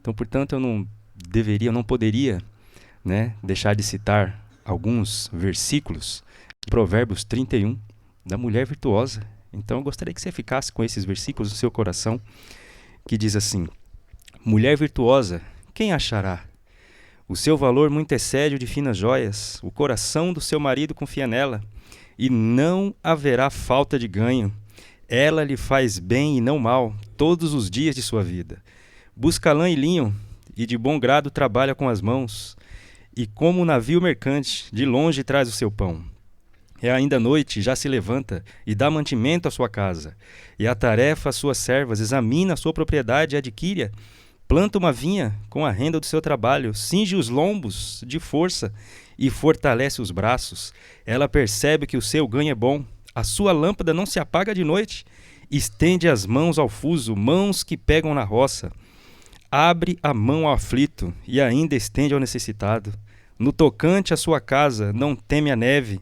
Então, portanto, eu não poderia, né, deixar de citar alguns versículos de Provérbios 31, da mulher virtuosa. Então, eu gostaria que você ficasse com esses versículos no seu coração, que diz assim: mulher virtuosa, quem achará? O seu valor muito excede o de finas joias. O coração do seu marido confia nela, e não haverá falta de ganho. Ela lhe faz bem e não mal todos os dias de sua vida. Busca lã e linho, e de bom grado trabalha com as mãos. E como um navio mercante, de longe traz o seu pão. E ainda à noite já se levanta e dá mantimento à sua casa. E a tarefa às suas servas, examina a sua propriedade e adquire-a. Planta uma vinha com a renda do seu trabalho, cinge os lombos de força e fortalece os braços. Ela percebe que o seu ganho é bom. A sua lâmpada não se apaga de noite. Estende as mãos ao fuso, mãos que pegam na roça. Abre a mão ao aflito e ainda estende ao necessitado. No tocante à sua casa, não teme a neve,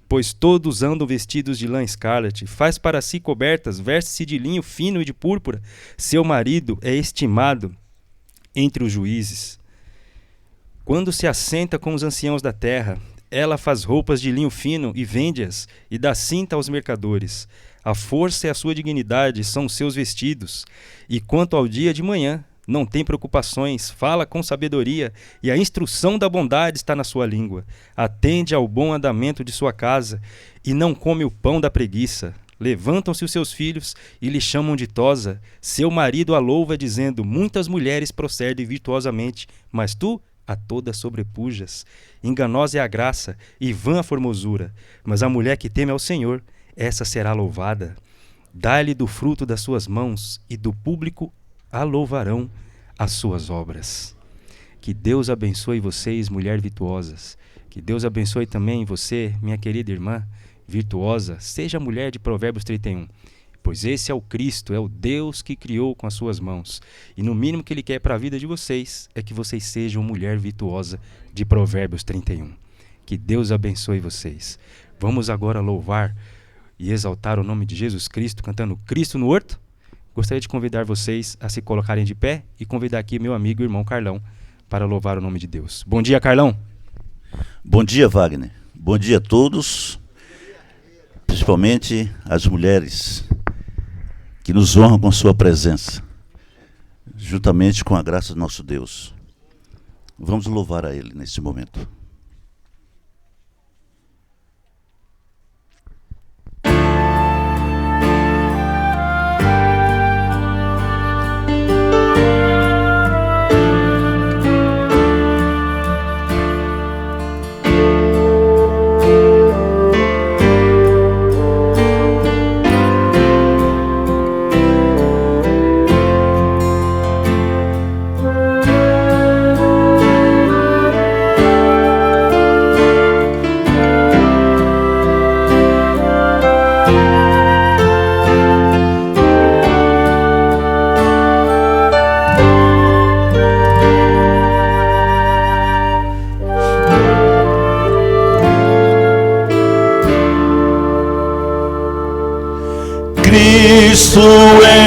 pois todos andam vestidos de lã escarlate. Faz para si cobertas, veste-se de linho fino e de púrpura. Seu marido é estimado entre os juízes. Quando se assenta com os anciãos da terra, ela faz roupas de linho fino e vende-as, e dá cinta aos mercadores. A força e a sua dignidade são os seus vestidos. E quanto ao dia de manhã, não tem preocupações, fala com sabedoria, e a instrução da bondade está na sua língua. Atende ao bom andamento de sua casa, e não come o pão da preguiça. Levantam-se os seus filhos e lhe chamam ditosa. Seu marido a louva, dizendo: muitas mulheres procedem virtuosamente, mas tu a todas sobrepujas. Enganosa é a graça, e vã a formosura, mas a mulher que teme ao Senhor, essa será louvada. Dá-lhe do fruto das suas mãos, e do público a louvarão as suas obras. Que Deus abençoe vocês, mulheres virtuosas. Que Deus abençoe também você, minha querida irmã virtuosa. Seja mulher de Provérbios 31. Pois esse é o Cristo, é o Deus que criou com as suas mãos. E no mínimo que Ele quer para a vida de vocês é que vocês sejam mulher virtuosa de Provérbios 31. Que Deus abençoe vocês. Vamos agora louvar e exaltar o nome de Jesus Cristo, cantando Cristo no Horto. Gostaria de convidar vocês a se colocarem de pé e convidar aqui meu amigo e irmão Carlão para louvar o nome de Deus. Bom dia, Carlão. Bom dia, Wagner. Bom dia a todos, principalmente as mulheres que nos honram com sua presença, juntamente com a graça do nosso Deus. Vamos louvar a Ele nesse momento. Cristo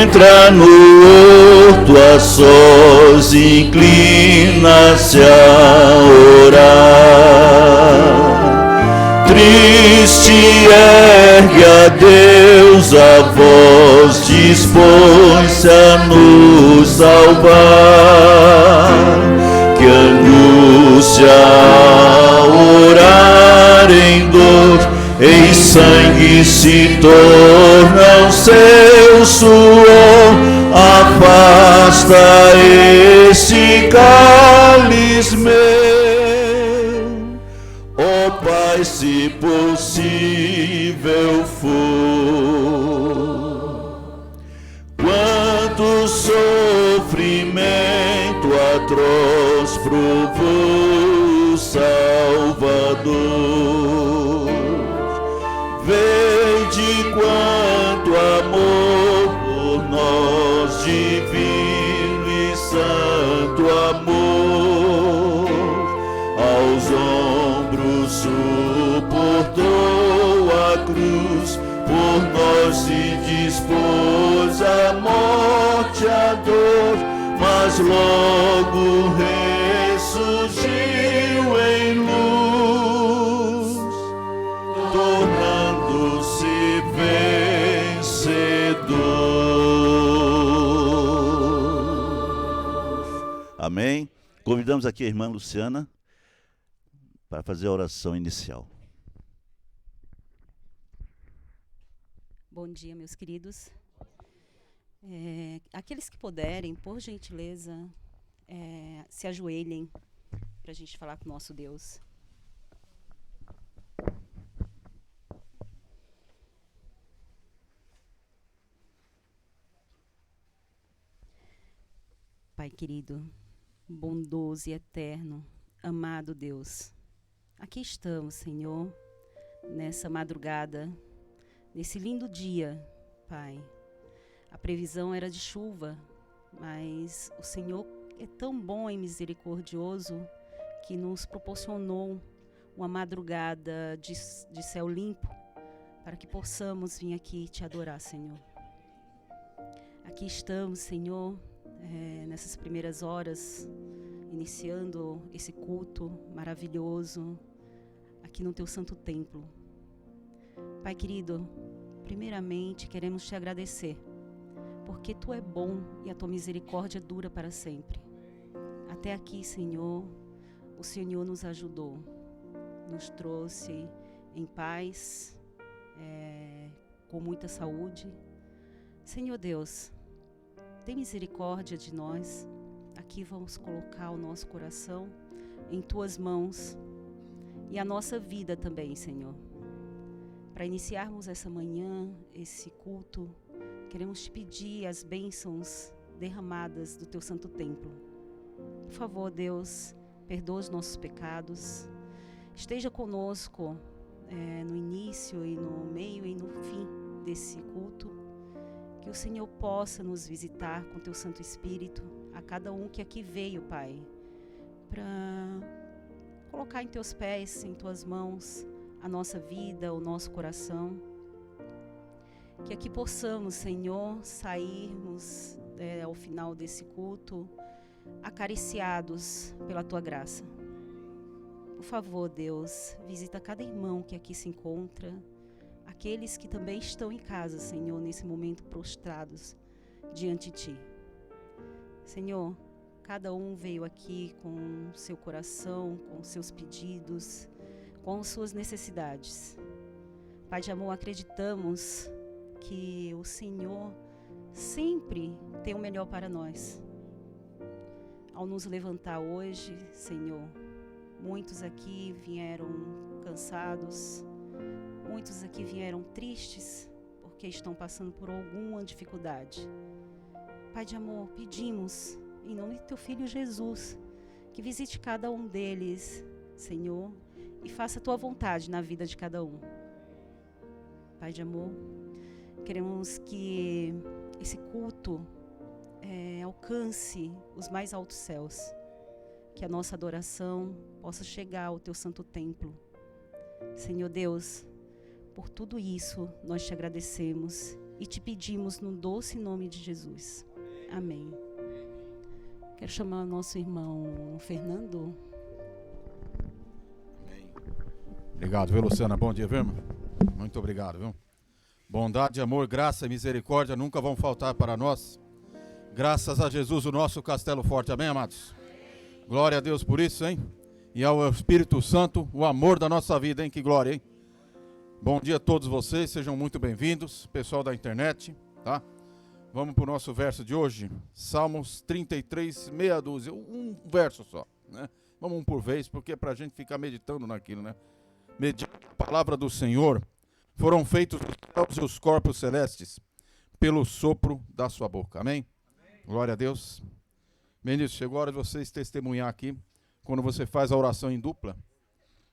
entra no horto a sós, inclina-se a orar. Triste ergue a Deus a voz, dispõe-se a nos salvar. Que angústia ao orar em dor, em sangue se torna o seu suor. Afasta este cálice meu, ó Pai, se possível for. Quanto sofrimento atroz provou o Salvador. Vede quanto amor por nós, divino e santo amor, aos ombros suportou a cruz, por nós se dispôs a morte, a dor, mas logo ressurgiu em luz, tornando-se vencedor. Amém? Convidamos aqui a irmã Luciana para fazer a oração inicial. Bom dia, meus queridos. Aqueles que puderem, por gentileza, se ajoelhem para a gente falar com o nosso Deus. Pai querido, bondoso e eterno, amado Deus, aqui estamos, Senhor, nessa madrugada, nesse lindo dia, Pai. A previsão era de chuva, mas o Senhor é tão bom e misericordioso que nos proporcionou uma madrugada de céu limpo para que possamos vir aqui te adorar, Senhor. Aqui estamos, Senhor, nessas primeiras horas, iniciando esse culto maravilhoso aqui no teu santo templo. Pai querido, primeiramente queremos te agradecer, porque tu é bom e a tua misericórdia dura para sempre. Até aqui, Senhor, o Senhor nos ajudou, nos trouxe em paz, com muita saúde. Senhor Deus, tem misericórdia de nós. Aqui vamos colocar o nosso coração em tuas mãos e a nossa vida também, Senhor. Para iniciarmos essa manhã, esse culto, queremos te pedir as bênçãos derramadas do teu santo templo. Por favor, Deus, perdoa os nossos pecados. Esteja conosco no início e no meio e no fim desse culto. Que o Senhor possa nos visitar com teu Santo Espírito, a cada um que aqui veio, Pai, para colocar em teus pés, em tuas mãos, a nossa vida, o nosso coração. Que aqui possamos, Senhor, sairmos ao final desse culto acariciados pela tua graça. Por favor, Deus, visita cada irmão que aqui se encontra, aqueles que também estão em casa, Senhor, nesse momento prostrados diante de ti. Senhor, cada um veio aqui com seu coração, com seus pedidos, com suas necessidades. Pai de amor, acreditamos que o Senhor sempre tem o melhor para nós. Ao nos levantar hoje, Senhor, muitos aqui vieram cansados, muitos aqui vieram tristes porque estão passando por alguma dificuldade. Pai de amor, pedimos, em nome de teu Filho Jesus, que visite cada um deles, Senhor, e faça a tua vontade na vida de cada um. Pai de amor, queremos que esse culto alcance os mais altos céus, que a nossa adoração possa chegar ao teu santo templo. Senhor Deus, por tudo isso nós te agradecemos e te pedimos no doce nome de Jesus. Amém. Quero chamar o nosso irmão Fernando. Amém. Obrigado, viu, Luciana? Bom dia, viu, irmão? Muito obrigado, viu? Bondade, amor, graça e misericórdia nunca vão faltar para nós. Graças a Jesus, o nosso castelo forte. Amém, amados? Glória a Deus por isso, hein? E ao Espírito Santo, o amor da nossa vida, hein? Que glória, hein? Bom dia a todos vocês, sejam muito bem-vindos, pessoal da internet, tá? Vamos para o nosso verso de hoje, Salmos 33, meia dúzia, um verso só, né? Vamos um por vez, porque é para a gente ficar meditando naquilo, né? Mediante a palavra do Senhor, foram feitos os céus e os corpos celestes, pelo sopro da sua boca, amém? Glória a Deus. Ministro, chegou a hora de vocês testemunhar aqui, quando você faz a oração em dupla,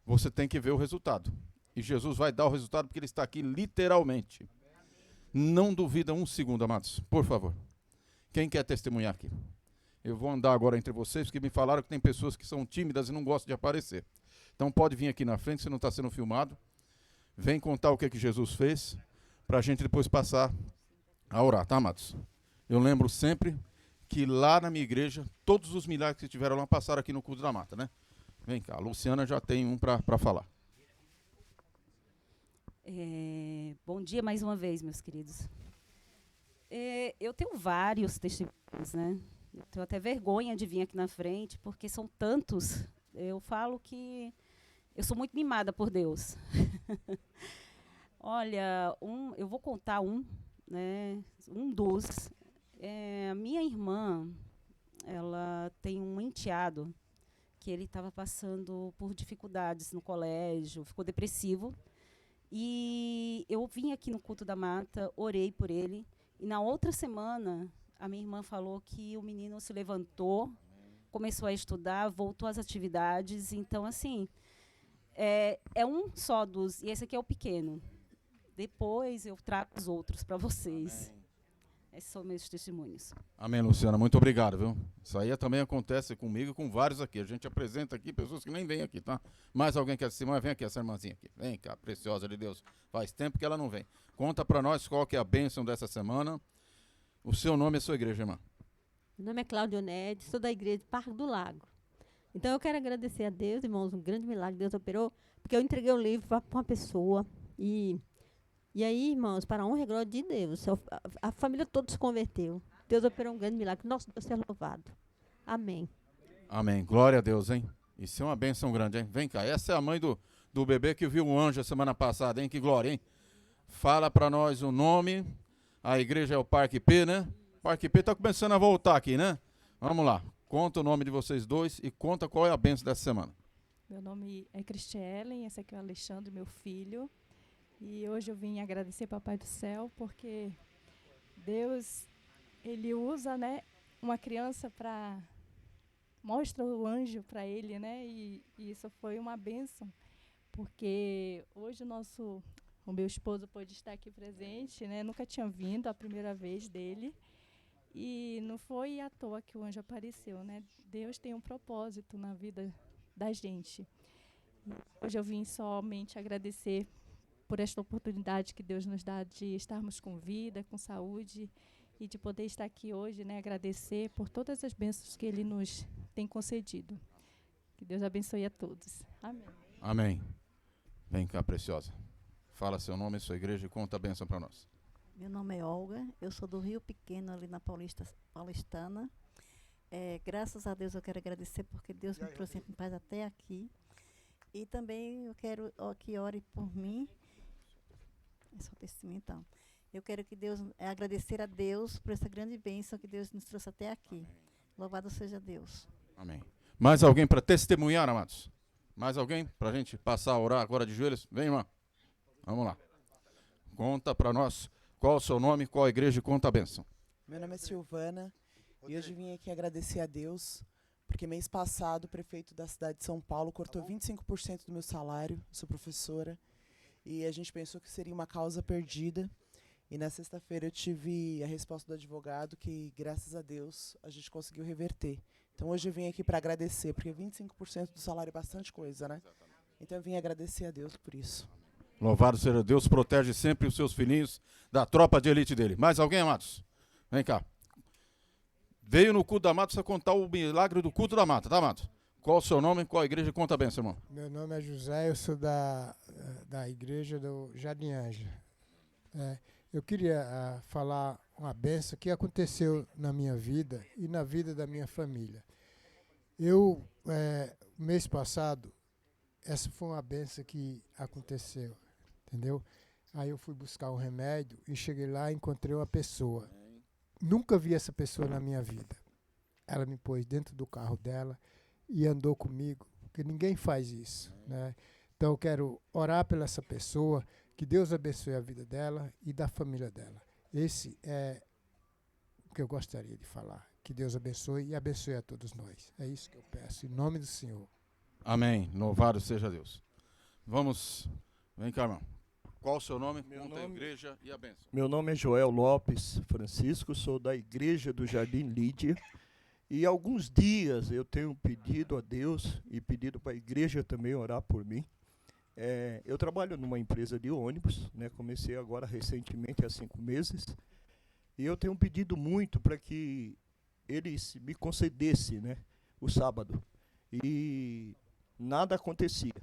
você tem que ver o resultado. E Jesus vai dar o resultado porque ele está aqui literalmente. Não duvida um segundo, amados, por favor. Quem quer testemunhar aqui? Eu vou andar agora entre vocês, porque me falaram que tem pessoas que são tímidas e não gostam de aparecer. Então pode vir aqui na frente, você não está sendo filmado. Vem contar o que Jesus fez, para a gente depois passar a orar, tá, amados? Eu lembro sempre que lá na minha igreja, todos os milagres que tiveram lá passaram aqui no culto da mata, né? Vem cá, a Luciana já tem um para falar. Bom dia mais uma vez, meus queridos. Eu tenho vários testemunhos, né? Eu tenho até vergonha de vir aqui na frente, porque são tantos. Eu falo que eu sou muito mimada por Deus. Olha, eu vou contar né? Um dos. A minha irmã, ela tem um enteado que ele estava passando por dificuldades no colégio, ficou depressivo. E eu vim aqui no culto da mata, orei por ele. E na outra semana, a minha irmã falou que o menino se levantou, começou a estudar, voltou às atividades. Então, assim, é um só dos... E esse aqui é o pequeno. Depois eu trago os outros para vocês. Amém. Esses são meus testemunhos. Amém, Luciana. Muito obrigado, viu? Isso aí também acontece comigo e com vários aqui. A gente apresenta aqui pessoas que nem vêm aqui, tá? Mais alguém quer se vem aqui, essa irmãzinha aqui. Vem cá, preciosa de Deus. Faz tempo que ela não vem. Conta para nós qual que é a bênção dessa semana. O seu nome e a sua igreja, irmã. Meu nome é Cláudia Onede, sou da igreja de Parque do Lago. Então eu quero agradecer a Deus, irmãos, um grande milagre que Deus operou, porque eu entreguei o livro para uma pessoa e aí, irmãos, para a honra e glória de Deus, a família toda se converteu. Deus operou um grande milagre. Nosso Deus seja louvado. Amém. Amém. Glória a Deus, hein? Isso é uma bênção grande, hein? Vem cá, essa é a mãe do bebê que viu um anjo a semana passada, hein? Que glória, hein? Fala para nós o nome. A igreja é o Parque P, né? O Parque P está começando a voltar aqui, né? Vamos lá. Conta o nome de vocês dois e conta qual é a bênção dessa semana. Meu nome é Cristielen, esse aqui é o Alexandre, meu filho. E hoje eu vim agradecer Papai do Céu, porque Deus, Ele usa, né, uma criança para... Mostra o anjo para ele, né? E isso foi uma bênção, porque hoje o meu esposo pôde estar aqui presente, né? Nunca tinha vindo, a primeira vez dele. E não foi à toa que o anjo apareceu, né? Deus tem um propósito na vida da gente. Hoje eu vim somente agradecer por esta oportunidade que Deus nos dá de estarmos com vida, com saúde e de poder estar aqui hoje, né? Agradecer por todas as bênçãos que Ele nos tem concedido. Que Deus abençoe a todos. Amém. Amém. Vem cá, preciosa. Fala seu nome e sua igreja e conta a bênção para nós. Meu nome é Olga, eu sou do Rio Pequeno, ali na Paulistana. Graças a Deus eu quero agradecer porque Deus me trouxe em paz até aqui. E também eu quero que ore por mim. É só testemunho, então. Eu quero que Deus, agradecer a Deus por essa grande bênção que Deus nos trouxe até aqui. Amém. Louvado seja Deus. Amém. Mais alguém para testemunhar, amados? Mais alguém para a gente passar a orar agora de joelhos? Vem, irmã. Vamos lá. Conta para nós qual o seu nome, qual a igreja e conta a bênção. Meu nome é Silvana e hoje vim aqui agradecer a Deus, porque mês passado o prefeito da cidade de São Paulo cortou 25% do meu salário, sou professora, e a gente pensou que seria uma causa perdida. E na sexta-feira eu tive a resposta do advogado que, graças a Deus, a gente conseguiu reverter. Então hoje eu vim aqui para agradecer, porque 25% do salário é bastante coisa, né? Então eu vim agradecer a Deus por isso. Louvado seja Deus, protege sempre os seus filhinhos da tropa de elite dele. Mais alguém, amados? Vem cá. Veio no culto da mata para contar o milagre do culto da mata, tá, amados? Qual o seu nome, qual a igreja? Conta a bênção, irmão. Meu nome é José, eu sou da igreja do Jardim Ângela. Eu queria falar uma bênção que aconteceu na minha vida e na vida da minha família. Mês passado, essa foi uma bênção que aconteceu, entendeu? Aí eu fui buscar um remédio e cheguei lá e encontrei uma pessoa. Nunca vi essa pessoa na minha vida. Ela me pôs dentro do carro dela e andou comigo, porque ninguém faz isso, né? Então eu quero orar pela essa pessoa, que Deus abençoe a vida dela e da família dela. Esse é o que eu gostaria de falar. Que Deus abençoe e abençoe a todos nós. É isso que eu peço, em nome do Senhor. Amém. Louvado seja Deus. Vamos. Vem cá, irmão. Qual o seu nome? Conta a igreja e a bênção. Meu nome é Joel Lopes Francisco, sou da igreja do Jardim Lídia. E há alguns dias eu tenho pedido a Deus e pedido para a igreja também orar por mim. Eu trabalho numa empresa de ônibus, né? Comecei agora recentemente há 5 meses. E eu tenho pedido muito para que ele me concedesse, né, o sábado. E nada acontecia.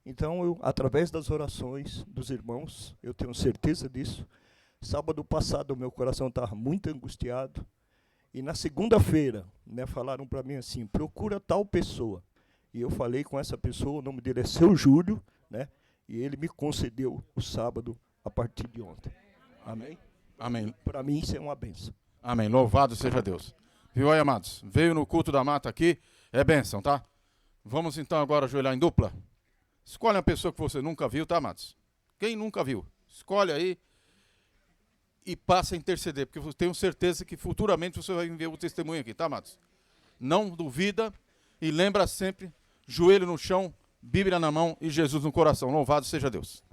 Então, eu, através das orações dos irmãos, eu tenho certeza disso. Sábado passado, o meu coração estava muito angustiado. E na segunda-feira, né, falaram para mim assim, procura tal pessoa. E eu falei com essa pessoa, o nome dele é Seu Júlio, né, e ele me concedeu o sábado a partir de ontem. Amém? Amém. Para mim, isso é uma bênção. Amém. Louvado seja Deus. Viu aí, amados? Veio no culto da mata aqui, é bênção, tá? Vamos então agora ajoelhar em dupla. Escolhe uma pessoa que você nunca viu, tá, amados? Quem nunca viu? Escolhe aí e passa a interceder, porque eu tenho certeza que futuramente você vai ver o testemunho aqui, tá, amados? Não duvida e lembra sempre, joelho no chão, Bíblia na mão e Jesus no coração. Louvado seja Deus.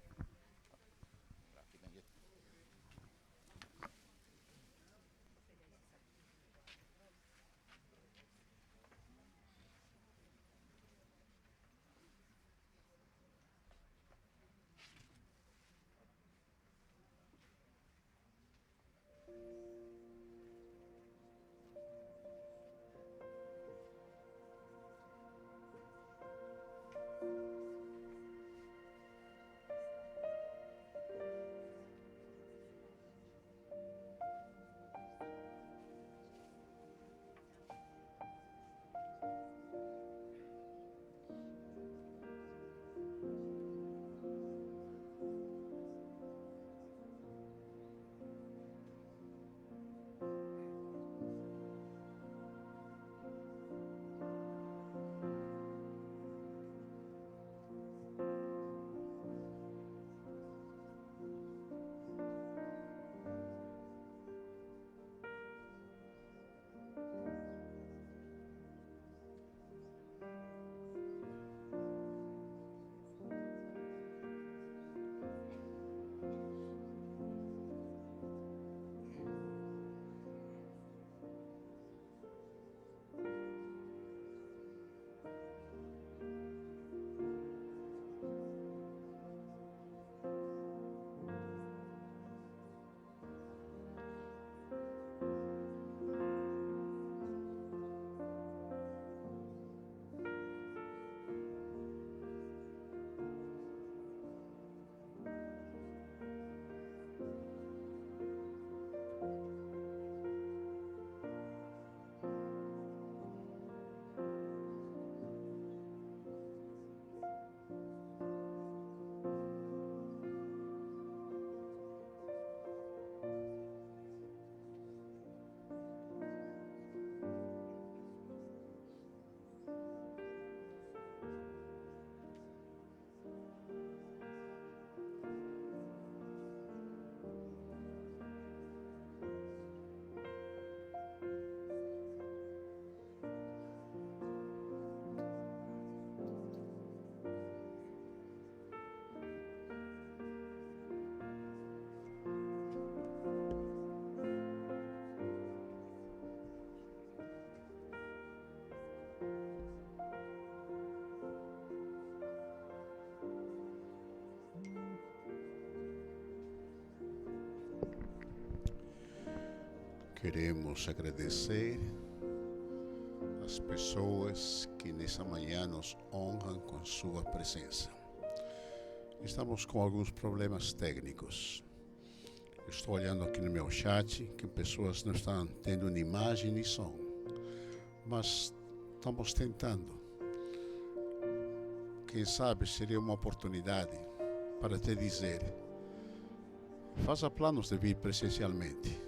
Queremos agradecer as pessoas que nessa manhã nos honram com sua presença. Estamos com alguns problemas técnicos. Estou olhando aqui no meu chat que pessoas não estão tendo nem imagem nem som. Mas estamos tentando. Quem sabe seria uma oportunidade para te dizer: faça planos de vir presencialmente.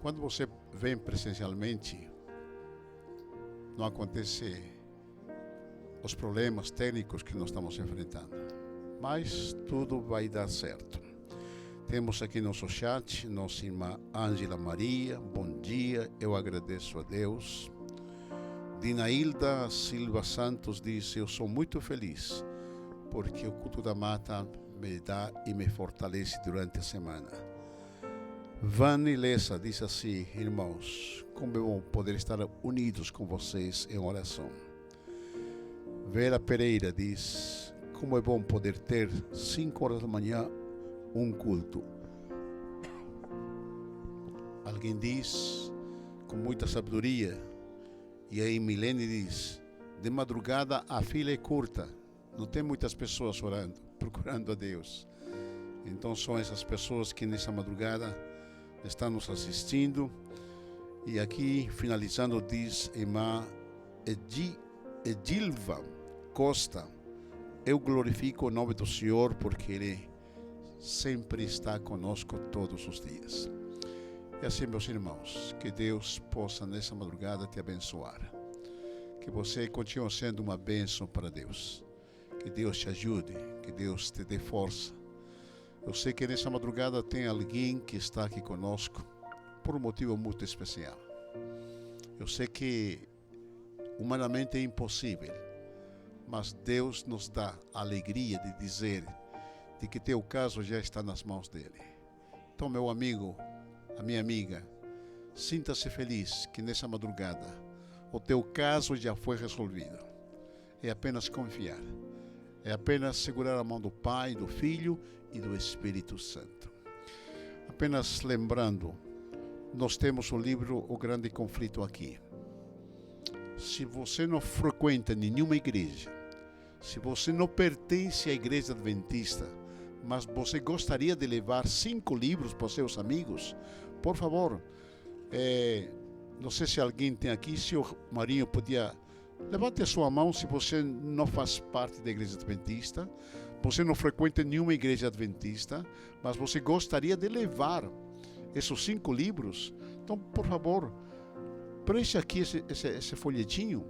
Quando você vem presencialmente, não acontece os problemas técnicos que nós estamos enfrentando. Mas tudo vai dar certo. Temos aqui nosso chat, nossa irmã Ângela Maria, bom dia, eu agradeço a Deus. Dinailda Silva Santos diz: eu sou muito feliz, porque o culto da mata me dá e me fortalece durante a semana. Vani Lessa diz assim: irmãos, como é bom poder estar unidos com vocês em oração. Vera Pereira diz: como é bom poder ter 5 horas da manhã um culto. Alguém diz: com muita sabedoria. E aí Milene diz: de madrugada a fila é curta, não tem muitas pessoas orando, procurando a Deus. Então são essas pessoas que nessa madrugada estão nos assistindo. E aqui, finalizando, diz irmã Edilva Costa: eu glorifico o nome do Senhor porque Ele sempre está conosco todos os dias. E assim, meus irmãos, que Deus possa nessa madrugada te abençoar. Que você continue sendo uma bênção para Deus. Que Deus te ajude, que Deus te dê força. Eu sei que nessa madrugada tem alguém que está aqui conosco por um motivo muito especial. Eu sei que humanamente é impossível, mas Deus nos dá a alegria de dizer de que teu caso já está nas mãos dele. Então, meu amigo, a minha amiga, sinta-se feliz que nessa madrugada o teu caso já foi resolvido. É apenas confiar. É apenas segurar a mão do Pai, do Filho e do Espírito Santo. Apenas lembrando, nós temos o livro O Grande Conflito aqui. Se você não frequenta nenhuma igreja, se você não pertence à igreja adventista, mas você gostaria de levar 5 livros para os seus amigos, por favor, não sei se alguém tem aqui, se o Marinho podia, levante a sua mão se você não faz parte da igreja adventista, você não frequenta nenhuma igreja adventista, mas você gostaria de levar esses 5 livros. Então, por favor, preencha aqui esse folhetinho.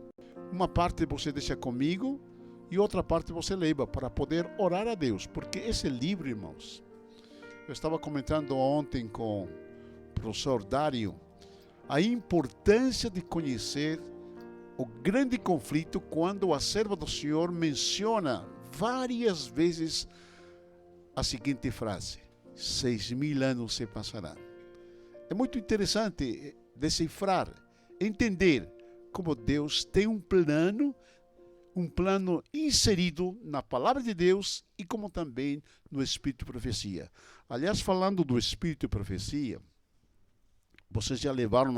Uma parte você deixa comigo e outra parte você leva para poder orar a Deus. Porque esse livro, irmãos, eu estava comentando ontem com o professor Dário a importância de conhecer o grande conflito quando a serva do Senhor menciona várias vezes a seguinte frase: 6.000 anos se passarão. É muito interessante decifrar, entender como Deus tem um plano inserido na palavra de Deus e como também no Espírito de Profecia. Aliás, falando do Espírito de Profecia, vocês já levaram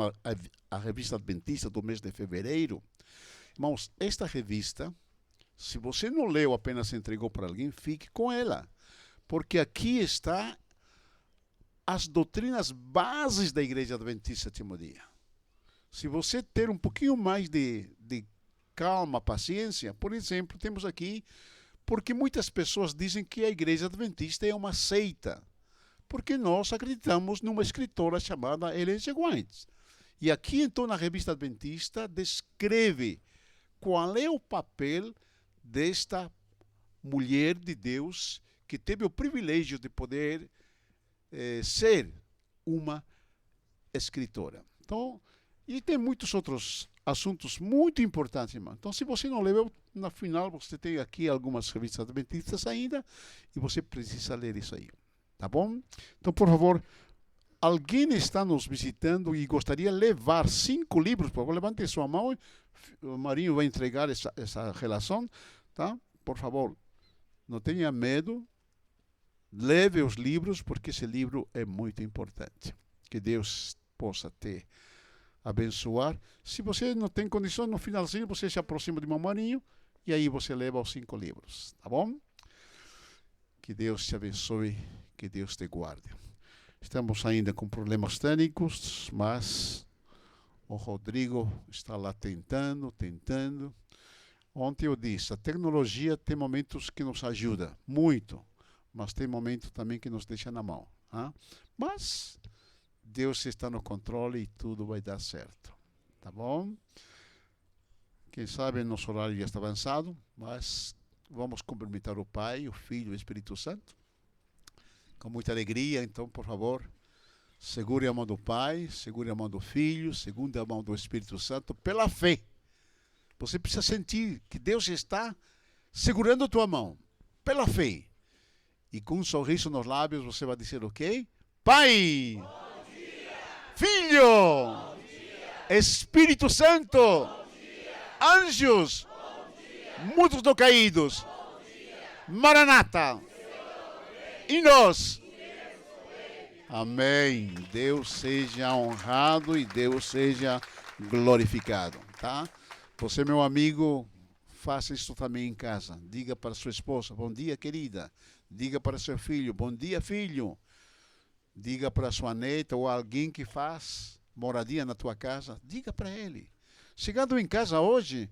a revista adventista do mês de fevereiro. Irmãos, esta revista, se você não leu, apenas entregou para alguém, fique com ela. Porque aqui está as doutrinas bases da igreja adventista sétimo dia. Se você ter um pouquinho mais de calma, paciência, por exemplo, temos aqui, porque muitas pessoas dizem que a igreja adventista é uma seita, porque nós acreditamos numa escritora chamada Ellen G. White. E aqui, então, na revista adventista, descreve qual é o papel desta mulher de Deus que teve o privilégio de poder ser uma escritora. Então, e tem muitos outros assuntos muito importantes, irmão. Então, se você não leu, na final você tem aqui algumas revistas adventistas ainda e você precisa ler isso aí. Tá bom? Então, por favor, alguém está nos visitando e gostaria de levar 5 livros, por favor, levante sua mão. O Marinho vai entregar essa relação, tá? Por favor, não tenha medo. Leve os livros, porque esse livro é muito importante. Que Deus possa te abençoar. Se você não tem condição, no finalzinho você se aproxima de meu Marinho e aí você leva os 5 livros, tá bom? Que Deus te abençoe, que Deus te guarde. Estamos ainda com problemas técnicos, mas o Rodrigo está lá tentando. Ontem eu disse, a tecnologia tem momentos que nos ajuda muito, mas tem momentos também que nos deixa na mão. Hein? Mas Deus está no controle e tudo vai dar certo. Tá bom? Quem sabe nosso horário já está avançado, mas vamos cumprimentar o Pai, o Filho e o Espírito Santo. Com muita alegria, então, por favor, segure a mão do Pai, segure a mão do Filho, segure a mão do Espírito Santo, pela fé. Você precisa sentir que Deus está segurando a tua mão, pela fé. E com um sorriso nos lábios, você vai dizer o quê? Pai! Bom dia! Filho! Bom dia! Espírito Santo! Bom dia! Anjos! Bom dia! Muitos não caídos! Bom dia! Maranata! E nós? Amém. Deus seja honrado e Deus seja glorificado, tá? Você, meu amigo, faça isso também em casa. Diga para sua esposa, bom dia, querida. Diga para seu filho, bom dia, filho. Diga para sua neta ou alguém que faz moradia na tua casa, diga para ele. Chegando em casa hoje,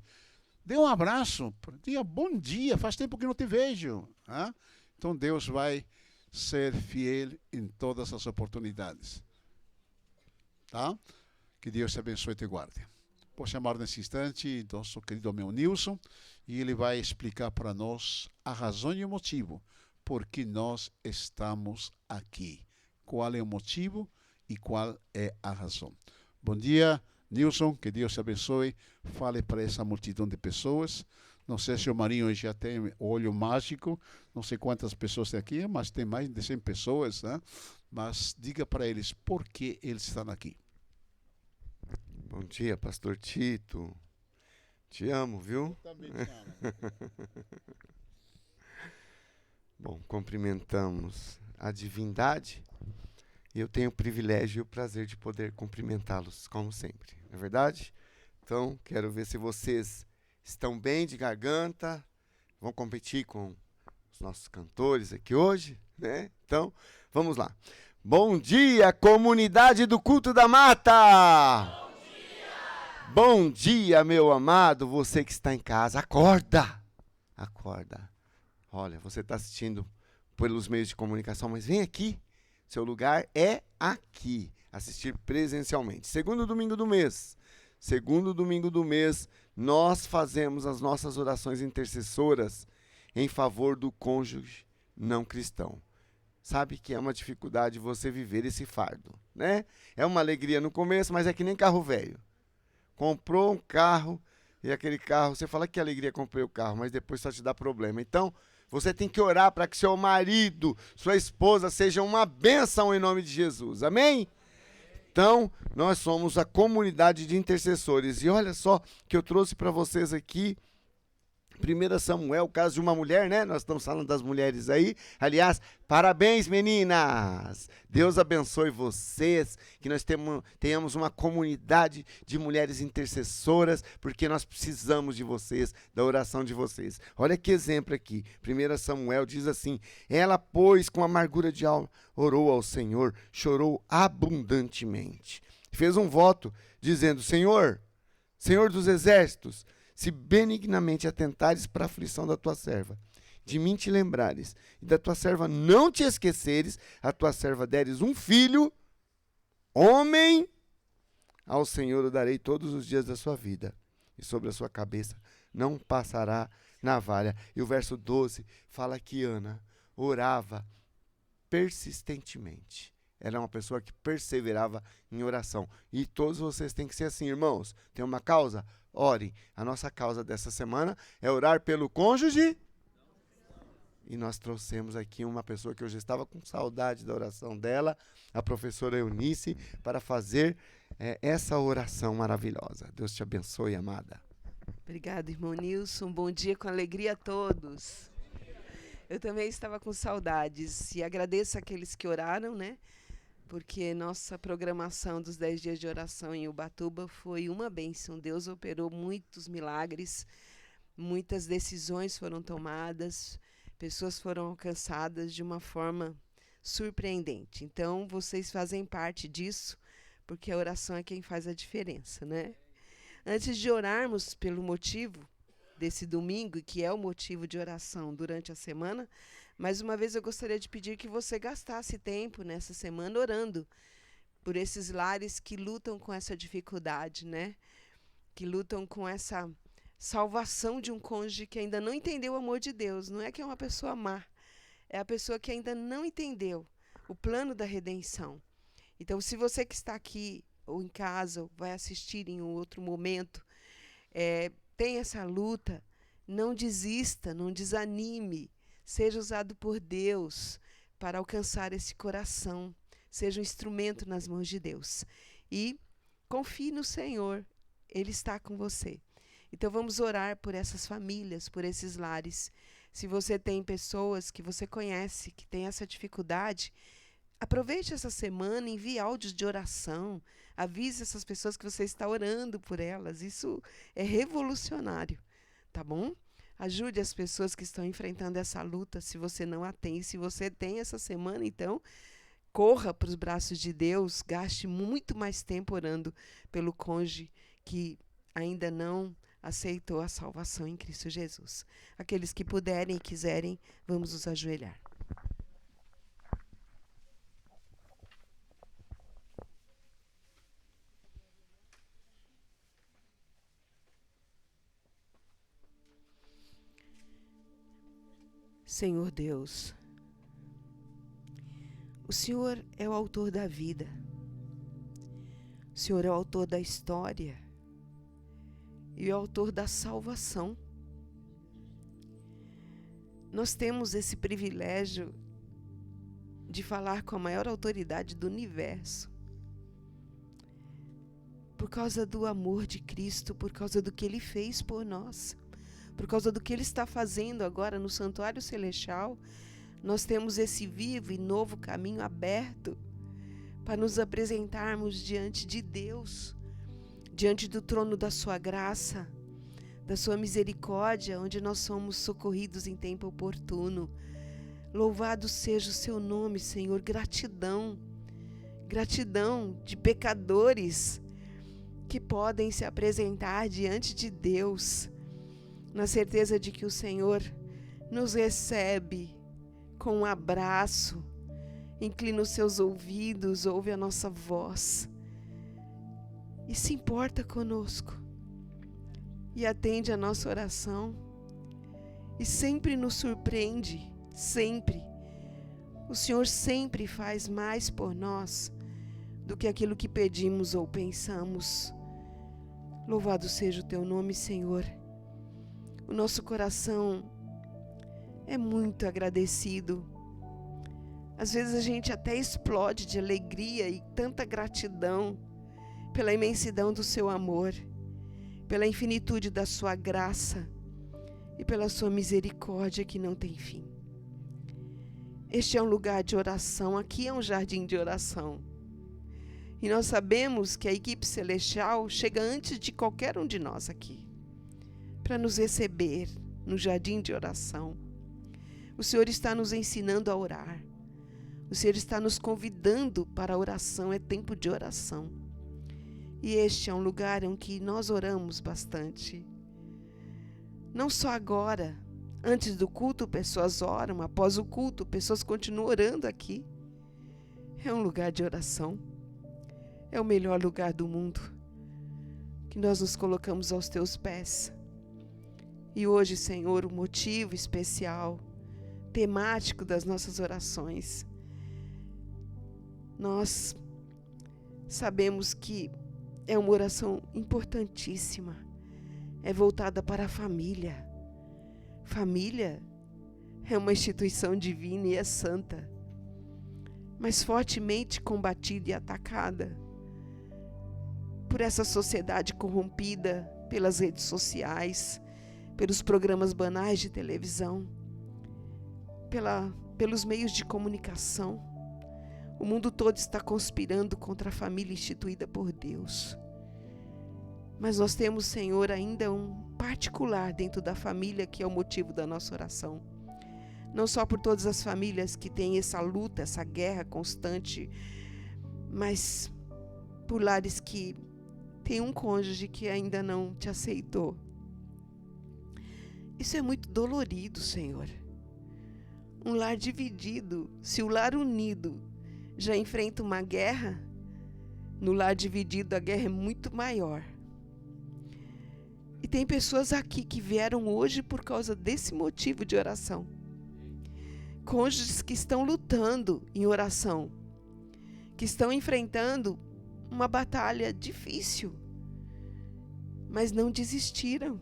dê um abraço, diga bom dia, faz tempo que não te vejo. Hein? Então Deus vai ser fiel em todas as oportunidades. Tá? Que Deus te abençoe e te guarde. Vou chamar nesse instante nosso querido meu Nilson e ele vai explicar para nós a razão e o motivo por que nós estamos aqui. Qual é o motivo e qual é a razão. Bom dia, Nilson, que Deus te abençoe. Fale para essa multidão de pessoas. Não sei se o Marinho já tem olho mágico, não sei quantas pessoas tem aqui, mas tem mais de 100 pessoas, né? Mas diga para eles por que eles estão aqui. Bom dia, pastor Tito. Te amo, viu? Eu também te amo. Bom, cumprimentamos a divindade e eu tenho o privilégio e o prazer de poder cumprimentá-los, como sempre. Não é verdade? Então, quero ver se vocês estão bem de garganta, vão competir com os nossos cantores aqui hoje, né? Então, vamos lá. Bom dia, comunidade do Culto da Mata! Bom dia! Bom dia, meu amado, você que está em casa, acorda! Acorda. Olha, você está assistindo pelos meios de comunicação, mas vem aqui, seu lugar é aqui, assistir presencialmente. Segundo domingo do mês, nós fazemos as nossas orações intercessoras em favor do cônjuge não cristão. Sabe que é uma dificuldade você viver esse fardo, né? É uma alegria no começo, mas é que nem carro velho. Comprou um carro e aquele carro, você fala que alegria, comprei o carro, mas depois só te dá problema. Então, você tem que orar para que seu marido, sua esposa sejam uma bênção em nome de Jesus. Amém? Então, nós somos a comunidade de intercessores. E olha só que eu trouxe para vocês aqui 1 Samuel, o caso de uma mulher, né? Nós estamos falando das mulheres aí. Aliás, parabéns, meninas! Deus abençoe vocês, que nós tenhamos uma comunidade de mulheres intercessoras, porque nós precisamos de vocês, da oração de vocês. Olha que exemplo aqui. 1 Samuel diz assim: ela, pois, com amargura de alma, orou ao Senhor, chorou abundantemente. Fez um voto, dizendo: Senhor dos exércitos, se benignamente atentares para a aflição da tua serva, de mim te lembrares, e da tua serva não te esqueceres, a tua serva deres um filho, homem, ao Senhor o darei todos os dias da sua vida, e sobre a sua cabeça não passará navalha. E o verso 12 fala que Ana orava persistentemente. Ela é uma pessoa que perseverava em oração. E todos vocês têm que ser assim, irmãos. Tem uma causa? Ore. A nossa causa dessa semana é orar pelo cônjuge. E nós trouxemos aqui uma pessoa que eu já estava com saudade da oração dela, a professora Eunice, para fazer essa oração maravilhosa. Deus te abençoe, amada. Obrigada, irmão Nilson. Bom dia com alegria a todos. Eu também estava com saudades e agradeço àqueles que oraram, né? Porque nossa programação dos 10 dias de oração em Ubatuba foi uma bênção. Deus operou muitos milagres, muitas decisões foram tomadas, pessoas foram alcançadas de uma forma surpreendente. Então, vocês fazem parte disso, porque a oração é quem faz a diferença, né? Antes de orarmos pelo motivo desse domingo, que é o motivo de oração durante a semana, mais uma vez eu gostaria de pedir que você gastasse tempo nessa semana orando por esses lares que lutam com essa dificuldade, né? Que lutam com essa salvação de um cônjuge que ainda não entendeu o amor de Deus. Não é que é uma pessoa má, é a pessoa que ainda não entendeu o plano da redenção. Então, se você que está aqui ou em casa, ou vai assistir em um outro momento, tem essa luta, não desista, não desanime. Seja usado por Deus para alcançar esse coração. Seja um instrumento nas mãos de Deus. E confie no Senhor. Ele está com você. Então vamos orar por essas famílias, por esses lares. Se você tem pessoas que você conhece que tem essa dificuldade, Aproveite essa semana, envie áudios de oração, avise essas pessoas que você está orando por elas. Isso é revolucionário, tá bom? Ajude as pessoas que estão enfrentando essa luta, se você não a tem. Se você tem essa semana, então, corra para os braços de Deus, gaste muito mais tempo orando pelo cônjuge que ainda não aceitou a salvação em Cristo Jesus. Aqueles que puderem e quiserem, vamos nos ajoelhar. Senhor Deus, o Senhor é o autor da vida, o Senhor é o autor da história e o autor da salvação. Nós temos esse privilégio de falar com a maior autoridade do universo, por causa do amor de Cristo, por causa do que Ele fez por nós. Por causa do que Ele está fazendo agora no Santuário Celestial, nós temos esse vivo e novo caminho aberto para nos apresentarmos diante de Deus, diante do trono da sua graça, da sua misericórdia, onde nós somos socorridos em tempo oportuno. Louvado seja o seu nome, Senhor. Gratidão, gratidão de pecadores que podem se apresentar diante de Deus, na certeza de que o Senhor nos recebe com um abraço, inclina os seus ouvidos, ouve a nossa voz e se importa conosco e atende a nossa oração e sempre nos surpreende, sempre. O Senhor sempre faz mais por nós do que aquilo que pedimos ou pensamos. Louvado seja o teu nome, Senhor. O nosso coração é muito agradecido. Às vezes a gente até explode de alegria e tanta gratidão pela imensidão do seu amor, pela infinitude da sua graça e pela sua misericórdia que não tem fim. Este é um lugar de oração, aqui é um jardim de oração. E nós sabemos que a equipe celestial chega antes de qualquer um de nós aqui, para nos receber no jardim de oração. O Senhor está nos ensinando a orar. O Senhor está nos convidando para a oração, é tempo de oração. E este é um lugar em que nós oramos bastante. Não só agora, antes do culto pessoas oram, após o culto pessoas continuam orando aqui. É um lugar de oração. É o melhor lugar do mundo, que nós nos colocamos aos teus pés. E hoje, Senhor, o motivo especial, temático das nossas orações, nós sabemos que é uma oração importantíssima, é voltada para a família. Família é uma instituição divina e é santa, mas fortemente combatida e atacada por essa sociedade corrompida, pelas redes sociais, pelos programas banais de televisão, pelos meios de comunicação. O mundo todo está conspirando contra a família instituída por Deus. Mas nós temos, Senhor, ainda um particular dentro da família que é o motivo da nossa oração. Não só por todas as famílias que têm essa luta, essa guerra constante, mas por lares que tem um cônjuge que ainda não te aceitou. Isso é muito dolorido, Senhor. Um lar dividido, se o lar unido já enfrenta uma guerra, no lar dividido a guerra é muito maior. E tem pessoas aqui que vieram hoje por causa desse motivo de oração. Cônjuges que estão lutando em oração, que estão enfrentando uma batalha difícil, mas não desistiram.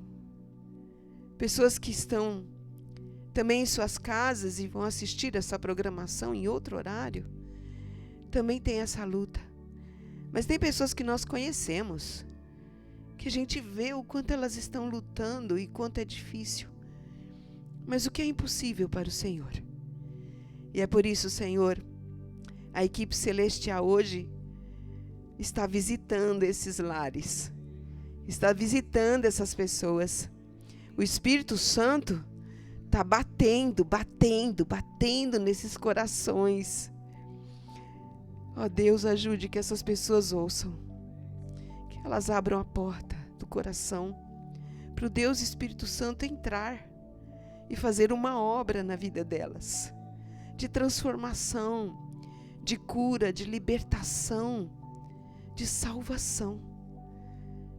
Pessoas que estão também em suas casas e vão assistir essa programação em outro horário, também tem essa luta. Mas tem pessoas que nós conhecemos, que a gente vê o quanto elas estão lutando e quanto é difícil. Mas o que é impossível para o Senhor? E é por isso, Senhor, A equipe celestial hoje está visitando esses lares, está visitando essas pessoas. O Espírito Santo está batendo nesses corações. Ó Deus, ajude que essas pessoas ouçam, que elas abram a porta do coração para o Deus Espírito Santo entrar e fazer uma obra na vida delas, de transformação, de cura, de libertação, de salvação,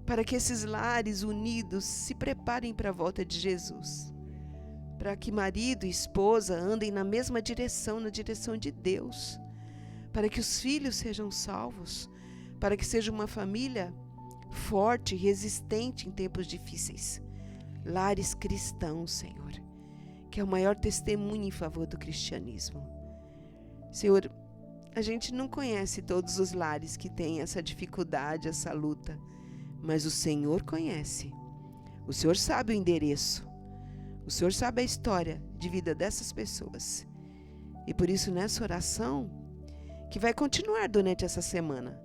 para que esses lares unidos se preparem para a volta de Jesus, para que marido e esposa andem na mesma direção, na direção de Deus, para que os filhos sejam salvos, para que seja uma família forte e resistente em tempos difíceis. Lares cristãos, Senhor, que é o maior testemunho em favor do cristianismo. Senhor, a gente não conhece todos os lares que têm essa dificuldade, essa luta, mas o Senhor conhece. O Senhor sabe o endereço. O Senhor sabe a história de vida dessas pessoas. E por isso, nessa oração, que vai continuar durante essa semana,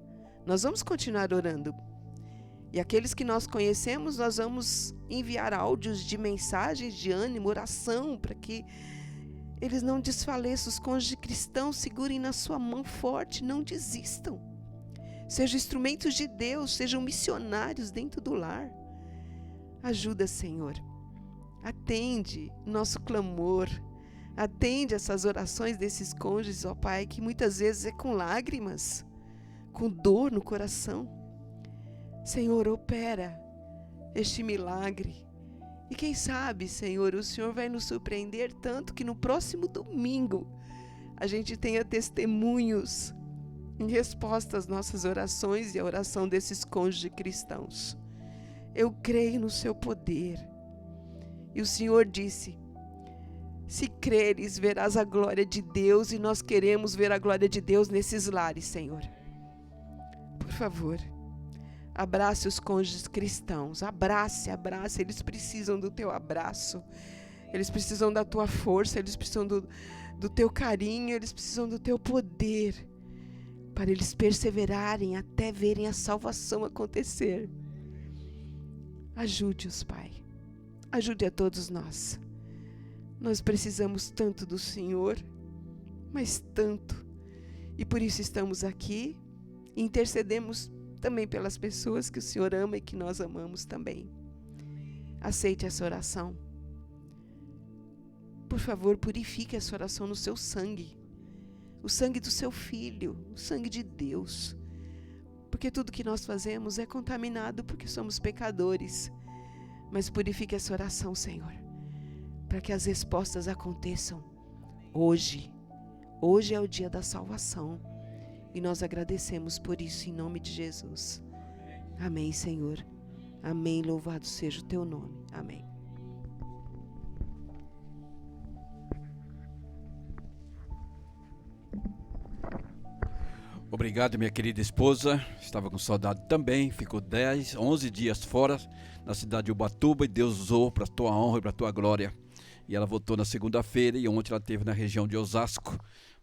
nós vamos continuar orando. E aqueles que nós conhecemos, nós vamos enviar áudios de mensagens de ânimo, oração, para que eles não desfaleçam. Os cônjuges cristãos segurem na sua mão forte, não desistam. Sejam instrumentos de Deus, sejam missionários dentro do lar. Ajuda, Senhor. Atende nosso clamor. Atende essas orações desses cônjuges, ó Pai, que muitas vezes é com lágrimas, com dor no coração. Senhor, opera este milagre. E quem sabe, Senhor, o Senhor vai nos surpreender tanto que no próximo domingo a gente tenha testemunhos em resposta às nossas orações e à oração desses cônjuges cristãos. Eu creio no seu poder. E o Senhor disse: se creres, verás a glória de Deus, e nós queremos ver a glória de Deus nesses lares, Senhor. Por favor, abrace os cônjuges cristãos, abrace, eles precisam do teu abraço, eles precisam da tua força, eles precisam do teu carinho, eles precisam do teu poder, para eles perseverarem até verem a salvação acontecer. Ajude-os, Pai, ajude a todos nós. Nós precisamos tanto do Senhor, mas tanto, e por isso estamos aqui e intercedemos também pelas pessoas que o Senhor ama e que nós amamos também. Aceite essa oração. Por favor, purifique essa oração no seu sangue, o sangue do seu Filho, o sangue de Deus, porque tudo que nós fazemos é contaminado porque somos pecadores. Mas purifique essa oração, Senhor, para que as respostas aconteçam hoje. Hoje é o dia da salvação. E nós agradecemos por isso em nome de Jesus. Amém, Senhor. Amém. Louvado seja o teu nome. Amém. Obrigado, minha querida esposa. Estava com saudade também. Ficou 11 dias fora na cidade de Ubatuba e Deus usou para a tua honra e para a tua glória. E ela voltou na segunda-feira e ontem ela esteve na região de Osasco,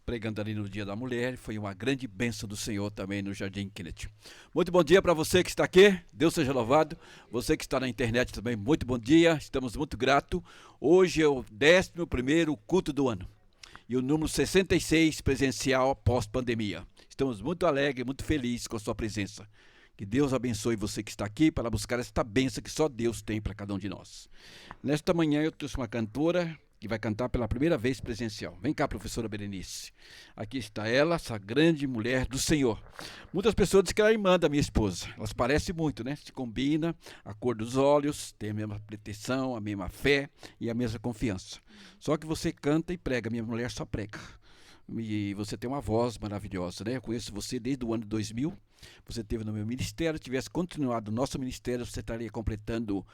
pregando ali no Dia da Mulher. Foi uma grande bênção do Senhor também no Jardim Kennedy. Muito bom dia para você que está aqui, Deus seja louvado. Você que está na internet também, muito bom dia, estamos muito gratos. Hoje é o 11º culto do ano e o número 66 presencial pós-pandemia. Estamos muito alegres, muito felizes com a sua presença. Que Deus abençoe você que está aqui para buscar esta bênção que só Deus tem para cada um de nós. Nesta manhã eu trouxe uma cantora que vai cantar pela primeira vez presencial. Vem cá, professora Berenice. Aqui está ela, essa grande mulher do Senhor. Muitas pessoas dizem que ela é irmã da minha esposa. Elas parecem muito, né? Se combina, a cor dos olhos, tem a mesma proteção, a mesma fé e a mesma confiança. Só que você canta e prega, minha mulher só prega. E você tem uma voz maravilhosa, né? Eu conheço você desde o ano 2000. Você esteve no meu ministério. Se tivesse continuado o nosso ministério, você estaria completando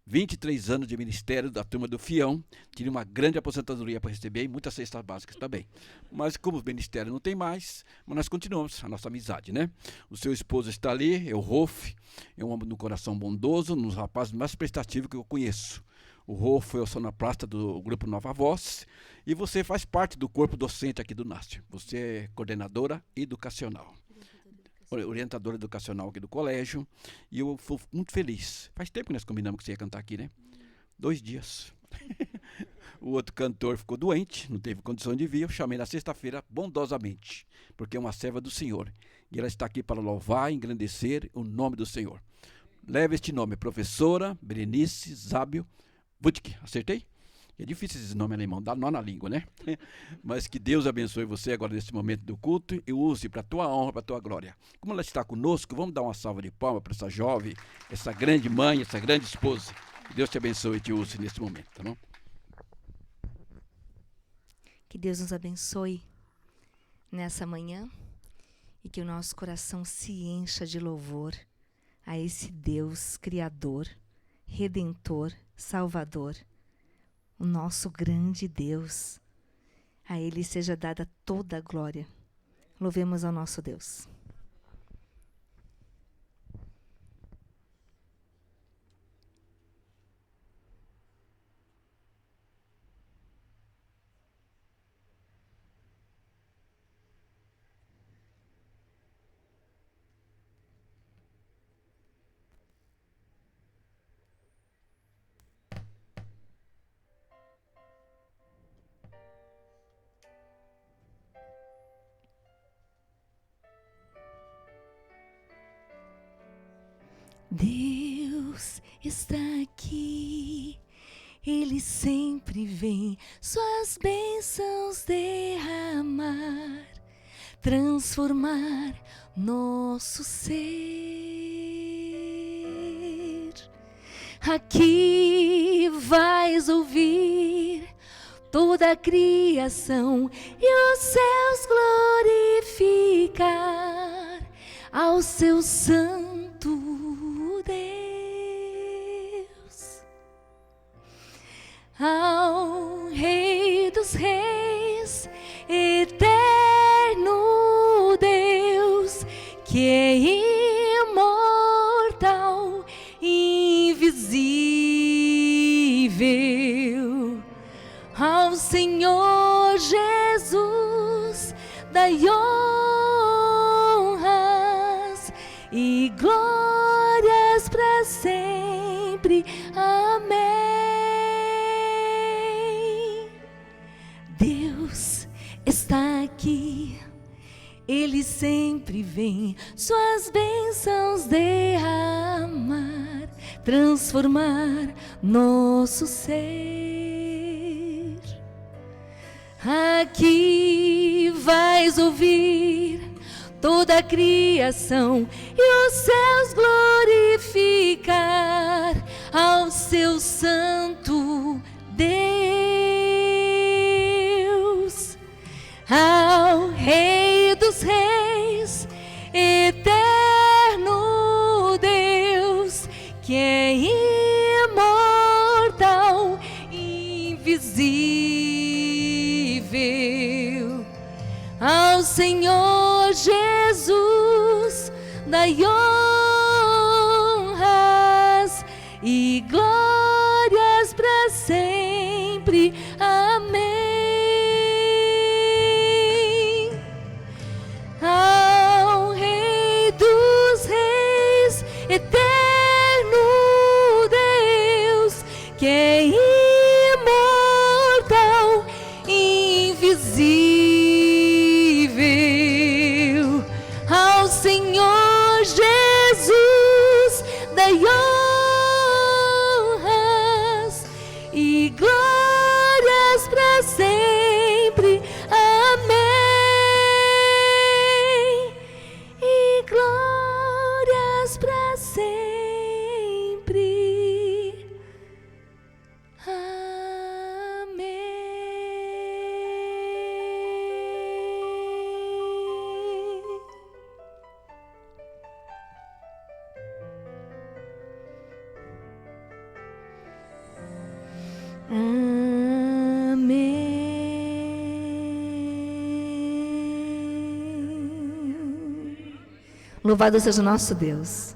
23 anos de ministério da turma do Fião. Teria uma grande aposentadoria para receber e muitas cestas básicas também. Mas como o ministério não tem mais, mas nós continuamos a nossa amizade, né? O seu esposo está ali, é o Rolf, é um homem do coração bondoso, um dos rapazes mais prestativos que eu conheço. O Rô foi o sonoplasta do Grupo Nova Voz. E você faz parte do corpo docente aqui do NAST. Você é coordenadora educacional. Orientadora educacional aqui do colégio. E eu fui muito feliz. Faz tempo que nós combinamos que você ia cantar aqui, né? 2 dias. O outro cantor ficou doente, não teve condição de vir. Eu chamei na sexta-feira bondosamente, porque é uma serva do Senhor. E ela está aqui para louvar e engrandecer o nome do Senhor. Leva este nome, professora Berenice Zábio Butke. Acertei? É difícil esse nome alemão, dá nó na língua, né? Mas que Deus abençoe você agora nesse momento do culto e use para a tua honra, para a tua glória. Como ela está conosco, vamos dar uma salva de palmas para essa jovem, essa grande mãe, essa grande esposa. Que Deus te abençoe e te use nesse momento, tá bom? Que Deus nos abençoe nessa manhã e que o nosso coração se encha de louvor a esse Deus Criador, Redentor, Salvador, o nosso grande Deus. A Ele seja dada toda a glória. Louvemos ao nosso Deus. Deus está aqui, Ele sempre vem suas bênçãos derramar, transformar nosso ser. Aqui vais ouvir toda a criação e os céus glorificar ao seu santo Deus, ao Rei dos Reis, eterno Deus, que é imortal, invisível, ao Senhor Jesus, dai honras e glórias para sempre. Amém. Deus está aqui, Ele sempre vem suas bênçãos derramar, transformar nosso ser. Aqui vais ouvir toda a criação e os céus glorificar ao seu santo Deus, ao Rei dos Reis, eterno Deus, que é imortal, invisível, ao Senhor Jesus, dai honras e glórias para sempre. Amém. Ao Rei dos Reis, eterno Deus, que é imortal, invisível, ao Senhor Jesus, dai honras e glórias para sempre. Amém. E glórias para sempre. Amém. Louvado seja o nosso Deus.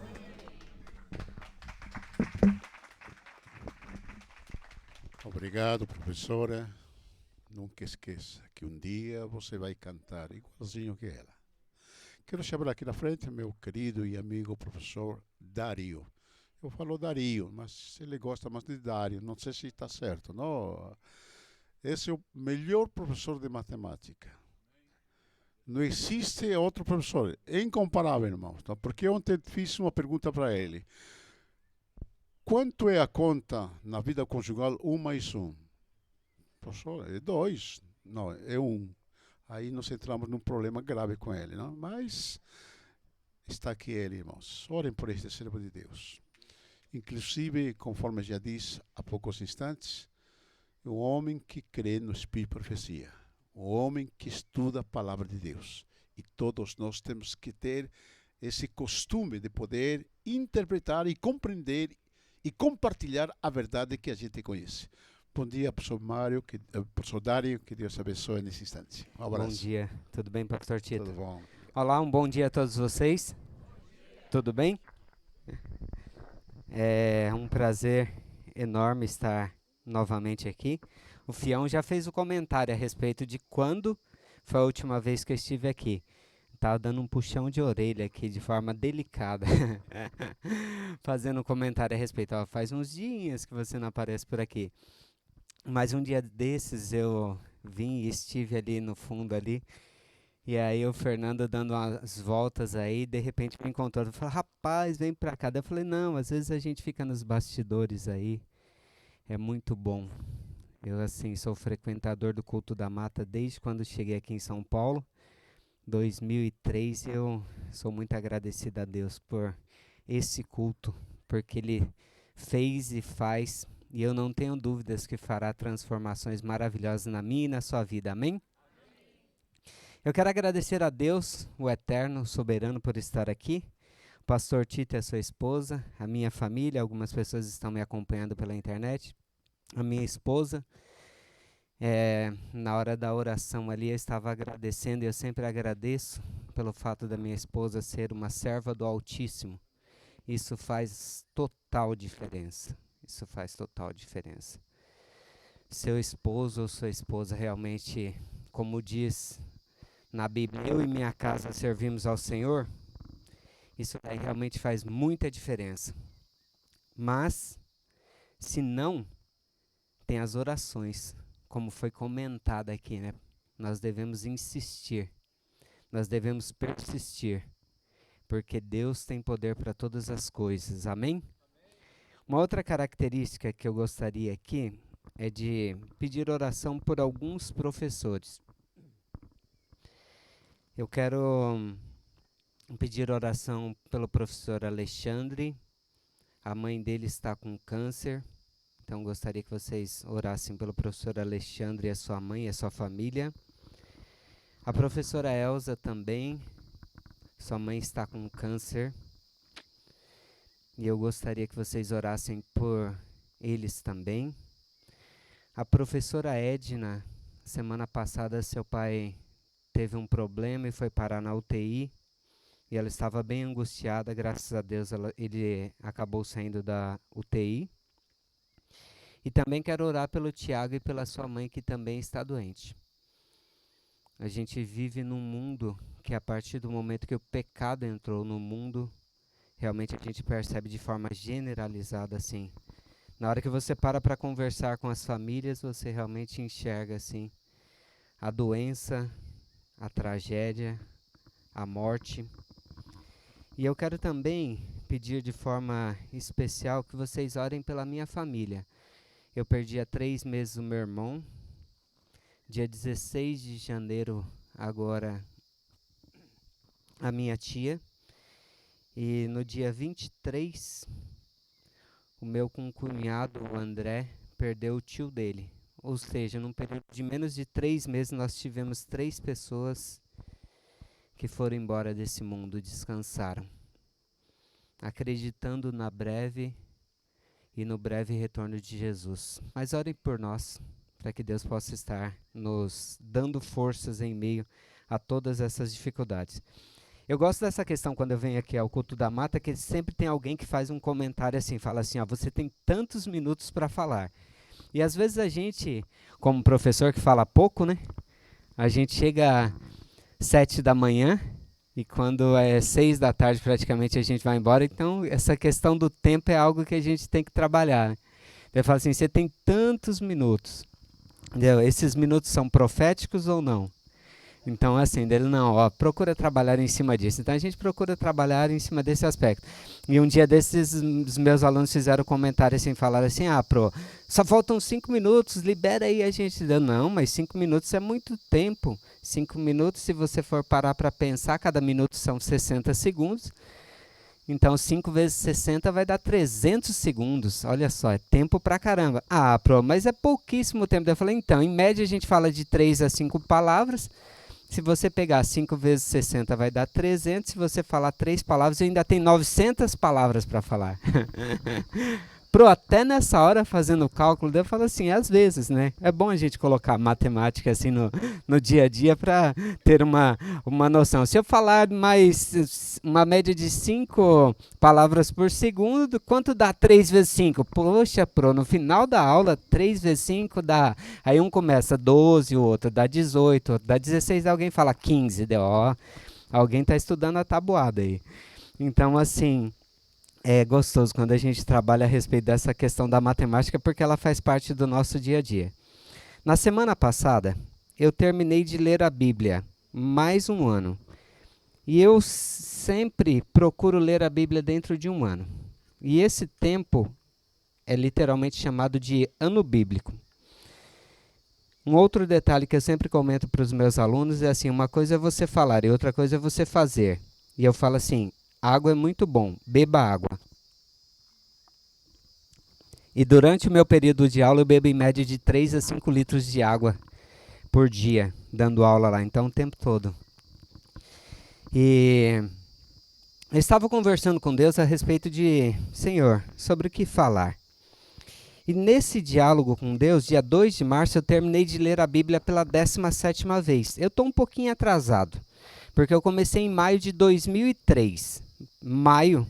Obrigado, professora. Nunca esqueça que um dia você vai cantar igualzinho que ela. Quero chamar aqui na frente meu querido e amigo professor Dario. Eu falo Dario, mas ele gosta mais de Dário. Não sei se está certo, não? Esse é o melhor professor de matemática. Não existe outro professor. É incomparável, irmãos. Tá? Porque ontem fiz uma pergunta para ele. Quanto é a conta na vida conjugal 1 mais 1? Professor, é 2. Não, é 1. Aí nós entramos num problema grave com ele, não? Mas está aqui ele, irmãos. Orem por este servo de Deus. Inclusive, conforme já disse há poucos instantes, um homem que crê no Espírito de Profecia. Um homem que estuda a palavra de Deus. E todos nós temos que ter esse costume de poder interpretar e compreender e compartilhar a verdade que a gente conhece. Bom dia, professor Dário, que Deus abençoe nesse instante. Um abraço. Bom dia, tudo bem, professor Tito? Tudo bom. Olá, um bom dia a todos vocês. Tudo bem? É um prazer enorme estar novamente aqui. O Fião já fez o comentário a respeito de quando foi a última vez que eu estive aqui. Estava dando um puxão de orelha aqui de forma delicada, fazendo um comentário a respeito. Ó, faz uns dias que você não aparece por aqui. Mas um dia desses eu vim e estive ali no fundo ali. E aí o Fernando dando umas voltas aí, de repente me encontrou. Eu falei, rapaz, vem pra cá. Daí eu falei, não, às vezes a gente fica nos bastidores aí. É muito bom. Eu, assim, sou frequentador do Culto da Mata desde quando cheguei aqui em São Paulo. 2003, eu sou muito agradecido a Deus por esse culto, porque Ele fez e faz, e eu não tenho dúvidas que fará transformações maravilhosas na minha e na sua vida, amém? Eu quero agradecer a Deus, o Eterno, Soberano, por estar aqui, o pastor Tito e a sua esposa, a minha família, algumas pessoas estão me acompanhando pela internet, a minha esposa. Na hora da oração ali eu estava agradecendo, e eu sempre agradeço pelo fato da minha esposa ser uma serva do Altíssimo. Isso faz total diferença. Isso faz total diferença. Seu esposo ou sua esposa realmente, como diz na Bíblia, eu e minha casa servimos ao Senhor, isso daí realmente faz muita diferença. Mas, se não, tem as orações, como foi comentado aqui, né? Nós devemos insistir, nós devemos persistir, porque Deus tem poder para todas as coisas, amém? Uma outra característica que eu gostaria aqui é de pedir oração por alguns professores. Eu quero pedir oração pelo professor Alexandre, a mãe dele está com câncer. Então, gostaria que vocês orassem pelo professor Alexandre e a sua mãe e a sua família. A professora Elza também, sua mãe está com câncer. E eu gostaria que vocês orassem por eles também. A professora Edna, semana passada seu pai teve um problema e foi parar na UTI. E ela estava bem angustiada, graças a Deus ele acabou saindo da UTI. E também quero orar pelo Tiago e pela sua mãe, que também está doente. A gente vive num mundo que, a partir do momento que o pecado entrou no mundo, realmente a gente percebe de forma generalizada assim. Na hora que você para conversar com as famílias, você realmente enxerga assim a doença, a tragédia, a morte. E eu quero também pedir de forma especial que vocês orem pela minha família. Eu perdi há 3 meses o meu irmão. Dia 16 de janeiro, agora, a minha tia. E no dia 23, o meu concunhado, o André, perdeu o tio dele. Ou seja, num período de menos de 3 meses, nós tivemos 3 pessoas que foram embora desse mundo, descansaram, acreditando na breve e no breve retorno de Jesus. Mas orem por nós, para que Deus possa estar nos dando forças em meio a todas essas dificuldades. Eu gosto dessa questão quando eu venho aqui ao Culto da Mata, que sempre tem alguém que faz um comentário assim, fala assim, ó, você tem tantos minutos para falar. E às vezes a gente, como professor que fala pouco, né? A gente chega às 7 da manhã e quando é 6 da tarde praticamente a gente vai embora. Então essa questão do tempo é algo que a gente tem que trabalhar. Né? Ele fala assim, você tem tantos minutos. Entendeu? Esses minutos são proféticos ou não? Então, assim, dele não, ó, procura trabalhar em cima disso. Então, a gente procura trabalhar em cima desse aspecto. E um dia desses, os meus alunos fizeram um comentário assim, falaram assim, pro, só faltam 5 minutos, libera aí a gente. Eu, não, mas 5 minutos é muito tempo. 5 minutos, se você for parar para pensar, cada minuto são 60 segundos. Então, 5 vezes 60 vai dar 300 segundos. Olha só, é tempo pra caramba. Mas é pouquíssimo tempo. Eu falei, então, em média a gente fala de 3 a 5 palavras. Se você pegar 5 vezes 60 vai dar 300. Se você falar 3 palavras, ainda tem 900 palavras para falar. Até nessa hora, fazendo o cálculo, eu falo assim, às vezes, né? É bom a gente colocar matemática assim no dia a dia para ter uma noção. Se eu falar mais uma média de 5 palavras por segundo, quanto dá 3 vezes 5? Poxa, no final da aula, 3 vezes 5 dá... Aí um começa 12, o outro dá 18, o outro dá 16, alguém fala 15. Alguém está estudando a tabuada aí. Então, assim... É gostoso quando a gente trabalha a respeito dessa questão da matemática, porque ela faz parte do nosso dia a dia. Na semana passada, eu terminei de ler a Bíblia, mais um ano. E eu sempre procuro ler a Bíblia dentro de um ano. E esse tempo é literalmente chamado de ano bíblico. Um outro detalhe que eu sempre comento para os meus alunos é assim, uma coisa é você falar e outra coisa é você fazer. E eu falo assim, água é muito bom, beba água. E durante o meu período de aula, eu bebo em média de 3 a 5 litros de água por dia, dando aula lá, então o tempo todo. E eu estava conversando com Deus a respeito de, Senhor, sobre o que falar. E nesse diálogo com Deus, dia 2 de março, eu terminei de ler a Bíblia pela 17ª vez. Eu estou um pouquinho atrasado, porque eu comecei em maio de 2003. Maio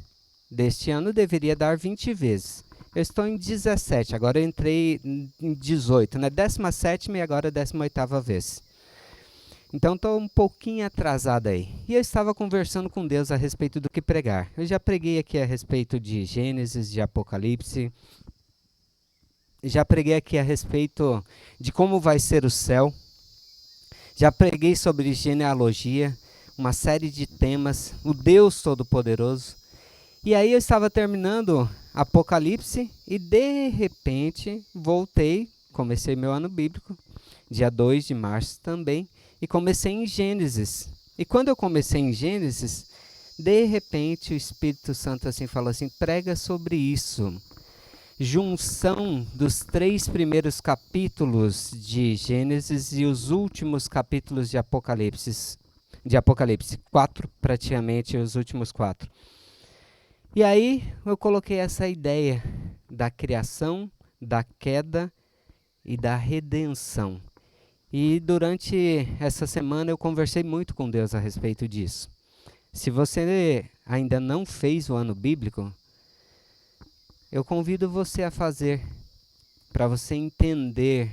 deste ano deveria dar 20 vezes. Eu estou em 17, agora eu entrei em 18, né? 17ª e agora 18ª vez. Então estou um pouquinho atrasado aí. E eu estava conversando com Deus a respeito do que pregar. Eu já preguei aqui a respeito de Gênesis, de Apocalipse. Já preguei aqui a respeito de como vai ser o céu. Já preguei sobre genealogia, uma série de temas, o Deus Todo-Poderoso. E aí eu estava terminando Apocalipse e de repente voltei, comecei meu ano bíblico, dia 2 de março também, e comecei em Gênesis. E quando eu comecei em Gênesis, de repente o Espírito Santo assim falou assim, prega sobre isso. Junção dos 3 primeiros capítulos de Gênesis e os últimos capítulos de Apocalipse. 4 praticamente, os últimos 4. E aí eu coloquei essa ideia da criação, da queda e da redenção. E durante essa semana eu conversei muito com Deus a respeito disso. Se você ainda não fez o ano bíblico, eu convido você a fazer, para você entender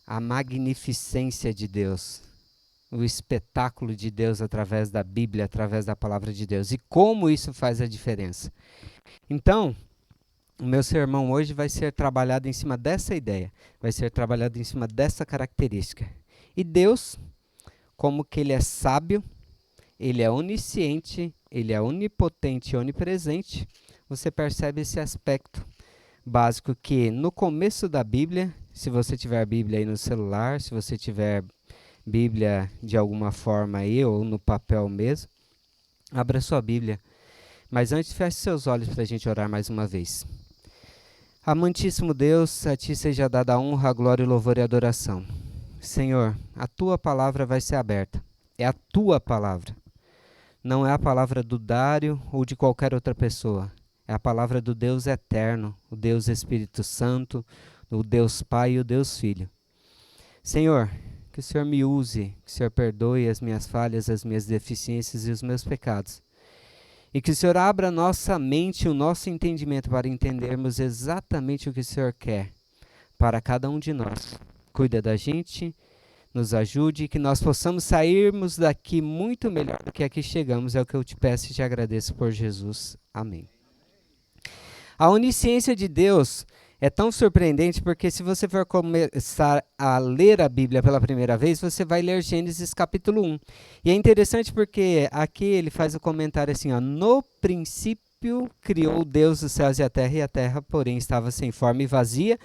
a magnificência de Deus, o espetáculo de Deus através da Bíblia, através da palavra de Deus, e como isso faz a diferença. Então, o meu sermão hoje vai ser trabalhado em cima dessa ideia, vai ser trabalhado em cima dessa característica. E Deus, como que Ele é sábio, Ele é onisciente, Ele é onipotente e onipresente, você percebe esse aspecto básico que no começo da Bíblia, se você tiver a Bíblia aí no celular, se você tiver Bíblia de alguma forma aí, ou no papel mesmo, abra sua Bíblia. Mas antes, feche seus olhos para a gente orar mais uma vez. Amantíssimo Deus, a Ti seja dada a honra, a glória, o louvor e a adoração. Senhor, a Tua palavra vai ser aberta. É a Tua palavra. Não é a palavra do Dário ou de qualquer outra pessoa. É a palavra do Deus eterno, o Deus Espírito Santo, o Deus Pai e o Deus Filho. Senhor, que o Senhor me use, que o Senhor perdoe as minhas falhas, as minhas deficiências e os meus pecados. E que o Senhor abra nossa mente e o nosso entendimento para entendermos exatamente o que o Senhor quer para cada um de nós. Cuida da gente, nos ajude e que nós possamos sairmos daqui muito melhor do que aqui chegamos. É o que eu te peço e te agradeço por Jesus. Amém. A onisciência de Deus é tão surpreendente porque se você for começar a ler a Bíblia pela primeira vez, você vai ler Gênesis capítulo 1. E é interessante porque aqui ele faz o comentário assim, ó, no princípio criou Deus os céus e a terra, porém, estava sem forma e vazia,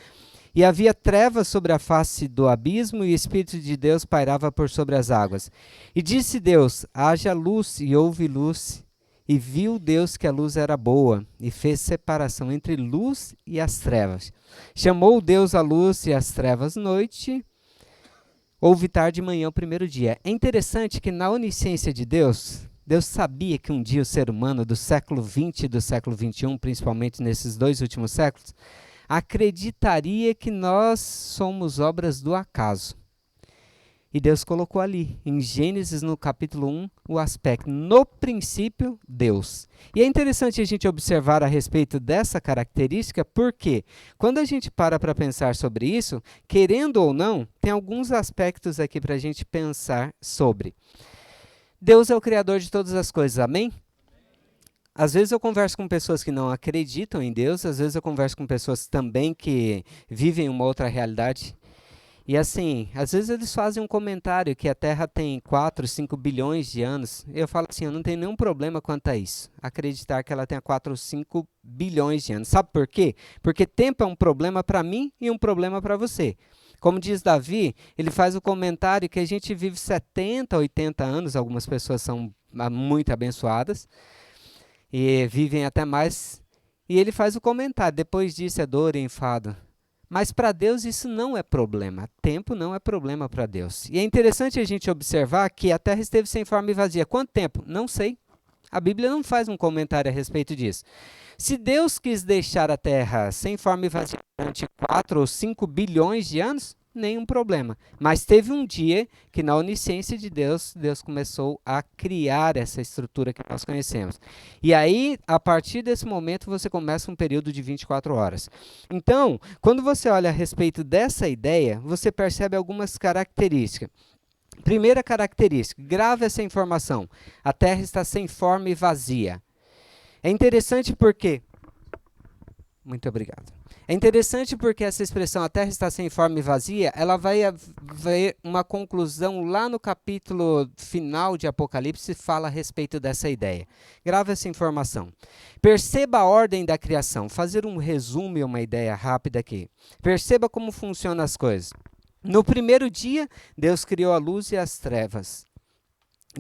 e havia trevas sobre a face do abismo, e o Espírito de Deus pairava por sobre as águas. E disse Deus, haja luz, e houve luz. E viu Deus que a luz era boa, e fez separação entre luz e as trevas. Chamou Deus a luz e as trevas noite. Houve tarde e manhã o primeiro dia. É interessante que na onisciência de Deus, Deus sabia que um dia o ser humano do século XX e do século XXI, principalmente nesses 2 últimos séculos, acreditaria que nós somos obras do acaso. E Deus colocou ali, em Gênesis, no capítulo 1, o aspecto, no princípio, Deus. E é interessante a gente observar a respeito dessa característica, porque quando a gente para pensar sobre isso, querendo ou não, tem alguns aspectos aqui para a gente pensar sobre. Deus é o Criador de todas as coisas, amém? Às vezes eu converso com pessoas que não acreditam em Deus, às vezes eu converso com pessoas também que vivem uma outra realidade. E assim, às vezes eles fazem um comentário que a Terra tem 4, 5 bilhões de anos. Eu falo assim, eu não tenho nenhum problema quanto a isso. Acreditar que ela tenha 4 ou 5 bilhões de anos. Sabe por quê? Porque tempo é um problema para mim e um problema para você. Como diz Davi, ele faz o comentário que a gente vive 70, 80 anos. Algumas pessoas são muito abençoadas e vivem até mais. E ele faz o comentário, depois disso é dor e enfado. Mas para Deus isso não é problema. Tempo não é problema para Deus. E é interessante a gente observar que a terra esteve sem forma e vazia. Quanto tempo? Não sei. A Bíblia não faz um comentário a respeito disso. Se Deus quis deixar a terra sem forma e vazia durante 4 ou 5 bilhões de anos, nenhum problema. Mas teve um dia que na onisciência de Deus, Deus começou a criar essa estrutura que nós conhecemos. E aí, a partir desse momento, você começa um período de 24 horas. Então, quando você olha a respeito dessa ideia, você percebe algumas características. Primeira característica, grave essa informação. A Terra está sem forma e vazia. É interessante porque... Muito obrigado. É interessante porque essa expressão, a terra está sem forma e vazia, ela vai haver uma conclusão lá no capítulo final de Apocalipse, fala a respeito dessa ideia. Grave essa informação. Perceba a ordem da criação. Fazer um resumo e uma ideia rápida aqui. Perceba como funcionam as coisas. No primeiro dia, Deus criou a luz e as trevas.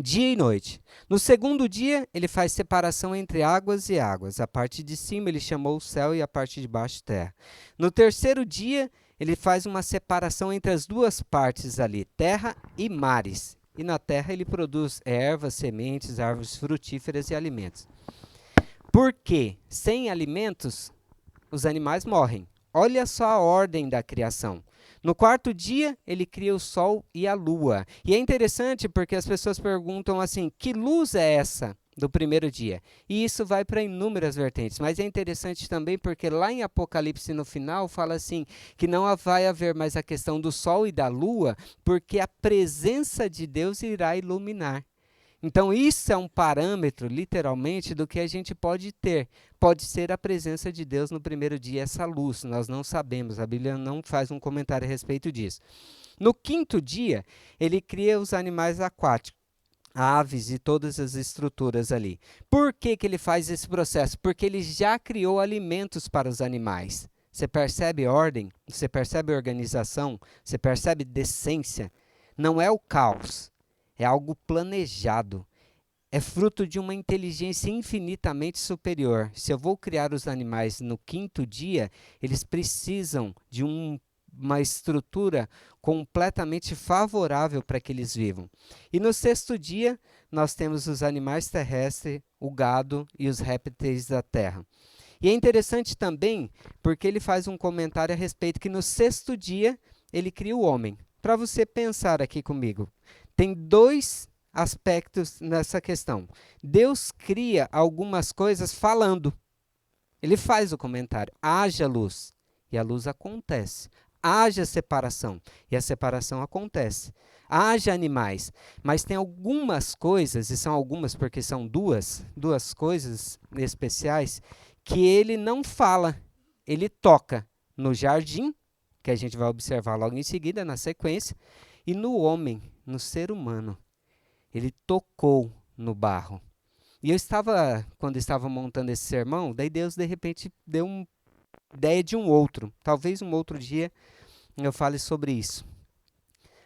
Dia e noite. No segundo dia, ele faz separação entre águas e águas. A parte de cima ele chamou o céu e a parte de baixo terra. No terceiro dia, ele faz uma separação entre as duas partes ali, terra e mares. E na terra ele produz ervas, sementes, árvores frutíferas e alimentos. Porque sem alimentos, os animais morrem. Olha só a ordem da criação. No quarto dia, ele cria o sol e a lua. E é interessante porque as pessoas perguntam assim, que luz é essa do primeiro dia? E isso vai para inúmeras vertentes. Mas é interessante também porque lá em Apocalipse, no final, fala assim, que não vai haver mais a questão do sol e da lua, porque a presença de Deus irá iluminar. Então, isso é um parâmetro, literalmente, do que a gente pode ter. Pode ser a presença de Deus no primeiro dia, essa luz. Nós não sabemos, a Bíblia não faz um comentário a respeito disso. No quinto dia, ele cria os animais aquáticos, aves e todas as estruturas ali. Por que ele faz esse processo? Porque ele já criou alimentos para os animais. Você percebe ordem? Você percebe organização? Você percebe decência? Não é o caos. É algo planejado. É fruto de uma inteligência infinitamente superior. Se eu vou criar os animais no quinto dia, eles precisam de uma estrutura completamente favorável para que eles vivam. E no sexto dia, nós temos os animais terrestres, o gado e os répteis da terra. E é interessante também, porque ele faz um comentário a respeito que no sexto dia, ele cria o homem. Para você pensar aqui comigo, tem dois aspectos nessa questão. Deus cria algumas coisas falando. Ele faz o comentário, haja luz. E a luz acontece. haja separação. E a separação acontece. Haja animais. Mas tem algumas coisas, e são algumas porque são duas coisas especiais, que ele não fala, ele toca no jardim, que a gente vai observar logo em seguida, na sequência, e no homem, no ser humano. Ele tocou no barro. E quando estava montando esse sermão, daí Deus de repente deu uma ideia de um outro. Talvez um outro dia eu fale sobre isso.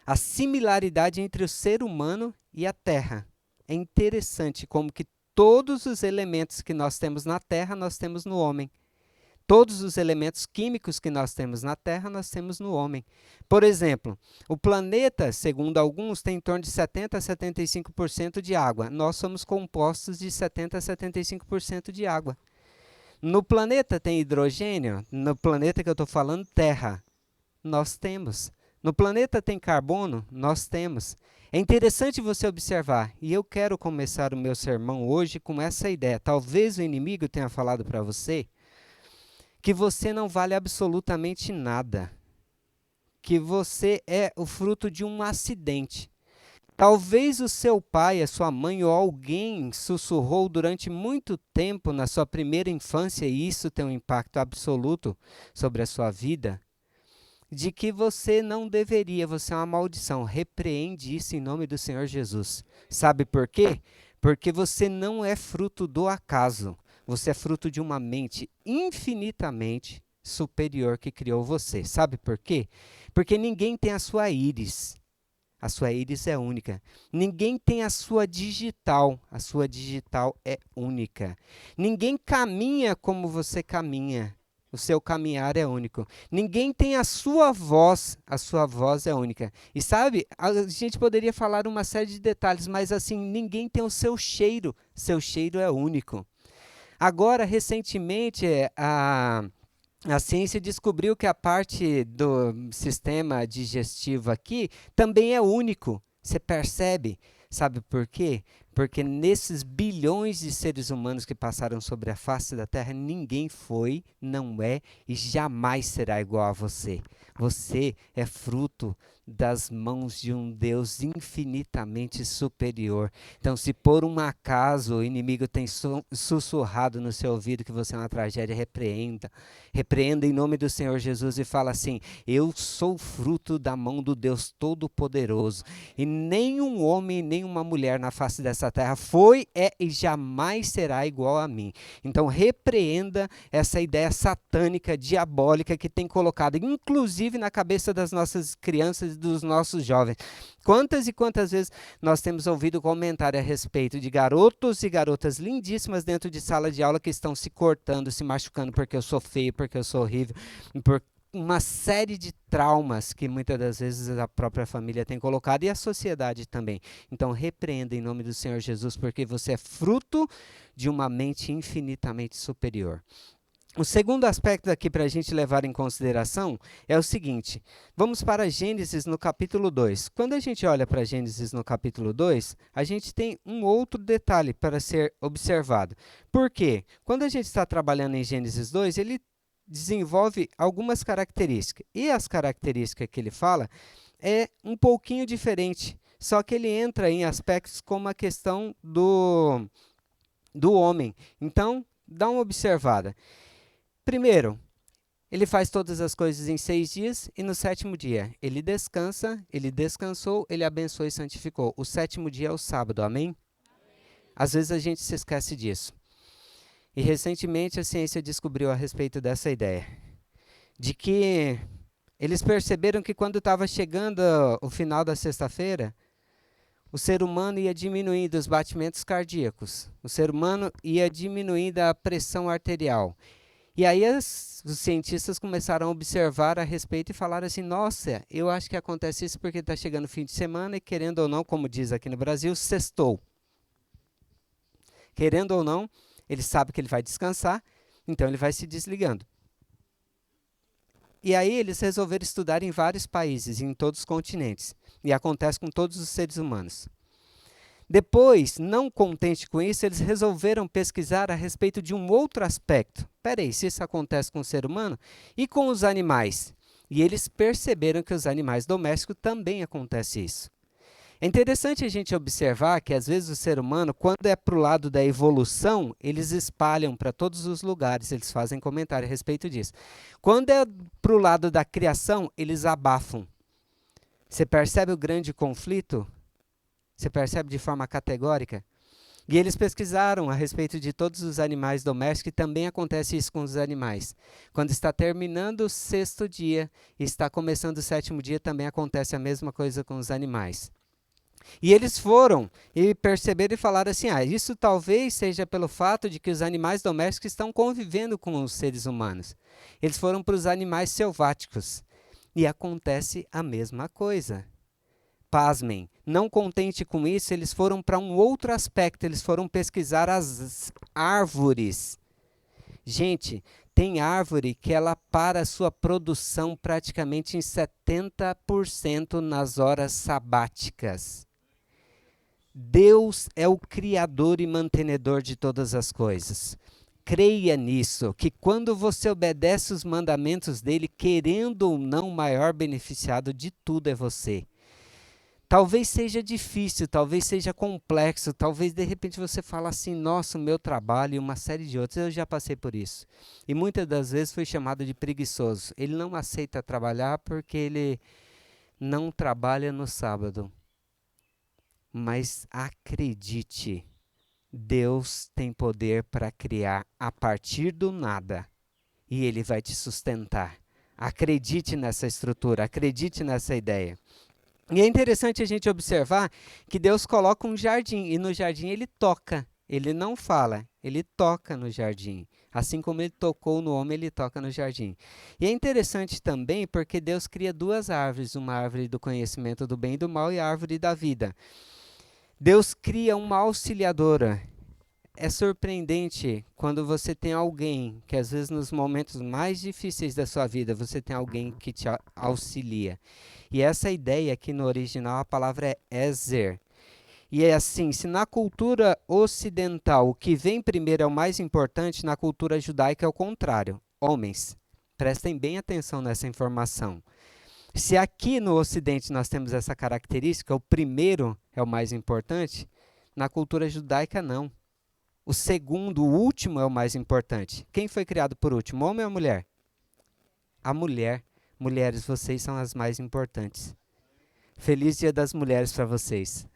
A similaridade entre o ser humano e a terra. É interessante como que todos os elementos que nós temos na terra, nós temos no homem. Todos os elementos químicos que nós temos na Terra, nós temos no homem. Por exemplo, o planeta, segundo alguns, tem em torno de 70% a 75% de água. Nós somos compostos de 70% a 75% de água. No planeta tem hidrogênio? No planeta que eu estou falando, Terra. Nós temos. No planeta tem carbono? Nós temos. É interessante você observar, e eu quero começar o meu sermão hoje com essa ideia. Talvez o inimigo tenha falado para você que você não vale absolutamente nada, que você é o fruto de um acidente. Talvez o seu pai, a sua mãe ou alguém sussurrou durante muito tempo na sua primeira infância, e isso tem um impacto absoluto sobre a sua vida, de que você não deveria, você é uma maldição. Repreende isso em nome do Senhor Jesus. Sabe por quê? Porque você não é fruto do acaso. Você é fruto de uma mente infinitamente superior que criou você. Sabe por quê? Porque ninguém tem a sua íris. A sua íris é única. Ninguém tem a sua digital. A sua digital é única. Ninguém caminha como você caminha. O seu caminhar é único. Ninguém tem a sua voz é única. E sabe, a gente poderia falar uma série de detalhes, mas assim, ninguém tem o seu cheiro é único. Agora, recentemente, a ciência descobriu que a parte do sistema digestivo aqui também é único. Você percebe? Sabe por quê? Porque nesses bilhões de seres humanos que passaram sobre a face da Terra, ninguém foi, não é e jamais será igual a você. Você é fruto das mãos de um Deus infinitamente superior. Então, se por um acaso o inimigo tem sussurrado no seu ouvido que você é uma tragédia, repreenda. Repreenda em nome do Senhor Jesus e fala assim: eu sou fruto da mão do Deus Todo-Poderoso. E nenhum homem, nenhuma mulher na face dessa terra foi, é e jamais será igual a mim. Então, repreenda essa ideia satânica, diabólica que tem colocado, inclusive na cabeça das nossas crianças e dos nossos jovens. Quantas e quantas vezes nós temos ouvido comentário a respeito de garotos e garotas lindíssimas dentro de sala de aula que estão se cortando, se machucando porque eu sou feio, porque eu sou horrível, por uma série de traumas que muitas das vezes a própria família tem colocado e a sociedade também. Então, repreenda em nome do Senhor Jesus, porque você é fruto de uma mente infinitamente superior. O segundo aspecto aqui para a gente levar em consideração é o seguinte: vamos para Gênesis no capítulo 2. Quando a gente olha para Gênesis no capítulo 2, a gente tem um outro detalhe para ser observado. Por quê? Quando a gente está trabalhando em Gênesis 2, ele desenvolve algumas características. E as características que ele fala é um pouquinho diferente. Só que ele entra em aspectos como a questão do homem. Então, dá uma observada. Primeiro, ele faz todas as coisas em 6 dias e no 7º dia ele descansa, ele descansou, ele abençoou e santificou. O 7º dia é o sábado, amém? Às vezes a gente se esquece disso. E recentemente a ciência descobriu a respeito dessa ideia, de que eles perceberam que quando estava chegando o final da sexta-feira, o ser humano ia diminuindo os batimentos cardíacos, o ser humano ia diminuindo a pressão arterial. E aí os cientistas começaram a observar a respeito e falaram assim: nossa, eu acho que acontece isso porque está chegando o fim de semana e, querendo ou não, como diz aqui no Brasil, sextou. Querendo ou não, ele sabe que ele vai descansar, então ele vai se desligando. E aí eles resolveram estudar em vários países, em todos os continentes. E acontece com todos os seres humanos. Depois, não contente com isso, eles resolveram pesquisar a respeito de um outro aspecto. Espera aí, se isso acontece com o ser humano e com os animais? E eles perceberam que os animais domésticos também acontece isso. É interessante a gente observar que, às vezes, o ser humano, quando é para o lado da evolução, eles espalham para todos os lugares, eles fazem comentário a respeito disso. Quando é para o lado da criação, eles abafam. Você percebe o grande conflito? Você percebe de forma categórica? E eles pesquisaram a respeito de todos os animais domésticos e também acontece isso com os animais. Quando está terminando o 6º dia e está começando o 7º dia, também acontece a mesma coisa com os animais. E eles foram e perceberam e falaram assim, isso talvez seja pelo fato de que os animais domésticos estão convivendo com os seres humanos. Eles foram para os animais selváticos e acontece a mesma coisa. Pasmem, não contente com isso, eles foram para um outro aspecto, eles foram pesquisar as árvores. Gente, tem árvore que ela para a sua produção praticamente em 70% nas horas sabáticas. Deus é o criador e mantenedor de todas as coisas. Creia nisso, que quando você obedece os mandamentos dele, querendo ou não, o maior beneficiado de tudo é você. Talvez seja difícil, talvez seja complexo, talvez de repente você fala assim, nossa, o meu trabalho e uma série de outros, eu já passei por isso. E muitas das vezes foi chamado de preguiçoso. Ele não aceita trabalhar porque ele não trabalha no sábado. Mas acredite, Deus tem poder para criar a partir do nada e Ele vai te sustentar. Acredite nessa estrutura, acredite nessa ideia. E é interessante a gente observar que Deus coloca um jardim e no jardim Ele toca, Ele não fala, Ele toca no jardim. Assim como Ele tocou no homem, Ele toca no jardim. E é interessante também porque Deus cria 2 árvores, uma árvore do conhecimento do bem e do mal e a árvore da vida. Deus cria uma auxiliadora. É surpreendente quando você tem alguém que às vezes nos momentos mais difíceis da sua vida, você tem alguém que te auxilia. E essa ideia aqui no original, a palavra é Ezer. E é assim, se na cultura ocidental o que vem primeiro é o mais importante, na cultura judaica é o contrário. Homens, prestem bem atenção nessa informação. Se aqui no Ocidente nós temos essa característica, o primeiro é o mais importante, na cultura judaica não. O segundo, o último é o mais importante. Quem foi criado por último, homem ou mulher? A mulher. Mulheres, vocês são as mais importantes. Feliz Dia das Mulheres para vocês.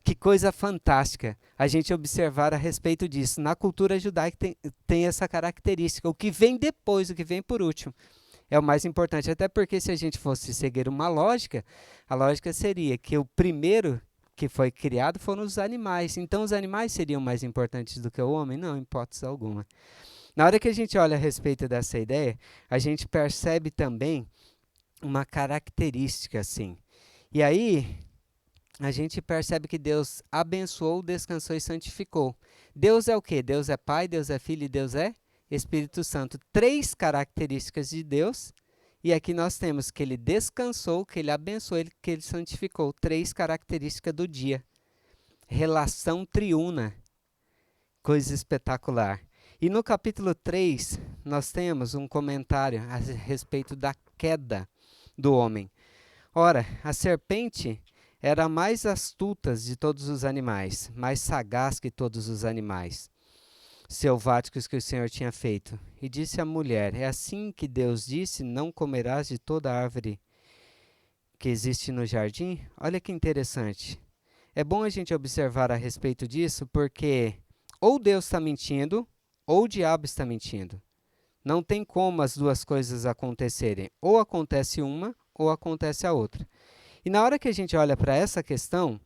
Que coisa fantástica a gente observar a respeito disso. Na cultura judaica tem essa característica. O que vem depois, o que vem por último, é o mais importante. Até porque se a gente fosse seguir uma lógica, a lógica seria que o primeiro que foi criado foram os animais. Então os animais seriam mais importantes do que o homem? Não, em hipótese alguma. Na hora que a gente olha a respeito dessa ideia, a gente percebe também uma característica assim. E aí a gente percebe que Deus abençoou, descansou e santificou. Deus é o quê? Deus é Pai, Deus é Filho e Deus é Espírito Santo. 3 características de Deus. E aqui nós temos que Ele descansou, que Ele abençoou, que Ele santificou. 3 características do dia. Relação triuna. Coisa espetacular. E no capítulo 3, nós temos um comentário a respeito da queda do homem. Ora, a serpente era a mais astuta de todos os animais, mais sagaz que todos os animais selváticos que o Senhor tinha feito. E disse à mulher, é assim que Deus disse, não comerás de toda árvore que existe no jardim? Olha que interessante. É bom a gente observar a respeito disso, porque ou Deus está mentindo, ou o diabo está mentindo. Não tem como as duas coisas acontecerem. Ou acontece uma, ou acontece a outra. E na hora que a gente olha para essa questão,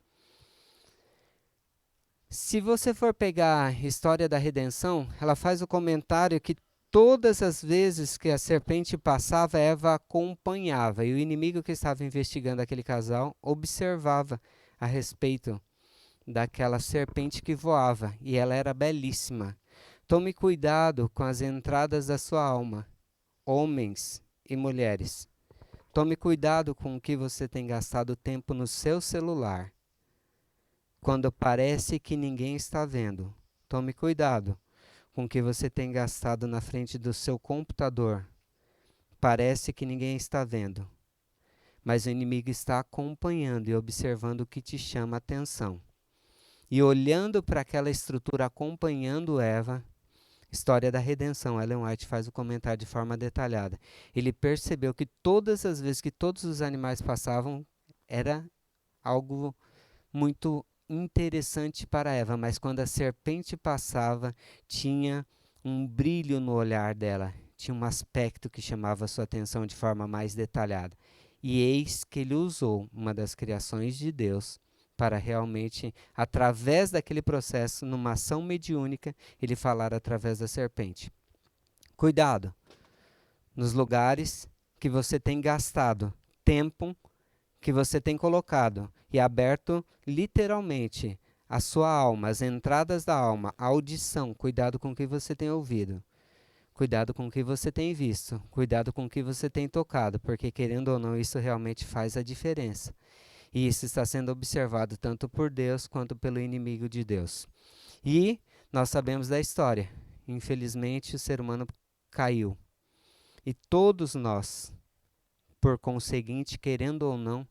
se você for pegar a história da redenção, ela faz o comentário que todas as vezes que a serpente passava, Eva acompanhava. E o inimigo que estava investigando aquele casal observava a respeito daquela serpente que voava. E ela era belíssima. Tome cuidado com as entradas da sua alma, homens e mulheres. Tome cuidado com o que você tem gastado tempo no seu celular. Quando parece que ninguém está vendo, tome cuidado com o que você tem gastado na frente do seu computador. parece que ninguém está vendo, mas o inimigo está acompanhando e observando o que te chama a atenção. E olhando para aquela estrutura, acompanhando Eva, história da redenção, Ellen White faz o comentário de forma detalhada. Ele percebeu que todas as vezes que todos os animais passavam, era algo muito interessante para Eva, mas quando a serpente passava, tinha um brilho no olhar dela, tinha um aspecto que chamava a sua atenção de forma mais detalhada. E eis que ele usou uma das criações de Deus para realmente, através daquele processo, numa ação mediúnica, ele falar através da serpente. Cuidado nos lugares que você tem gastado tempo, que você tem colocado e aberto literalmente a sua alma, as entradas da alma, a audição. Cuidado com o que você tem ouvido. Cuidado com o que você tem visto. Cuidado com o que você tem tocado, porque querendo ou não, isso realmente faz a diferença. E isso está sendo observado tanto por Deus quanto pelo inimigo de Deus. E nós sabemos da história. Infelizmente, o ser humano caiu. E todos nós, por conseguinte, querendo ou não,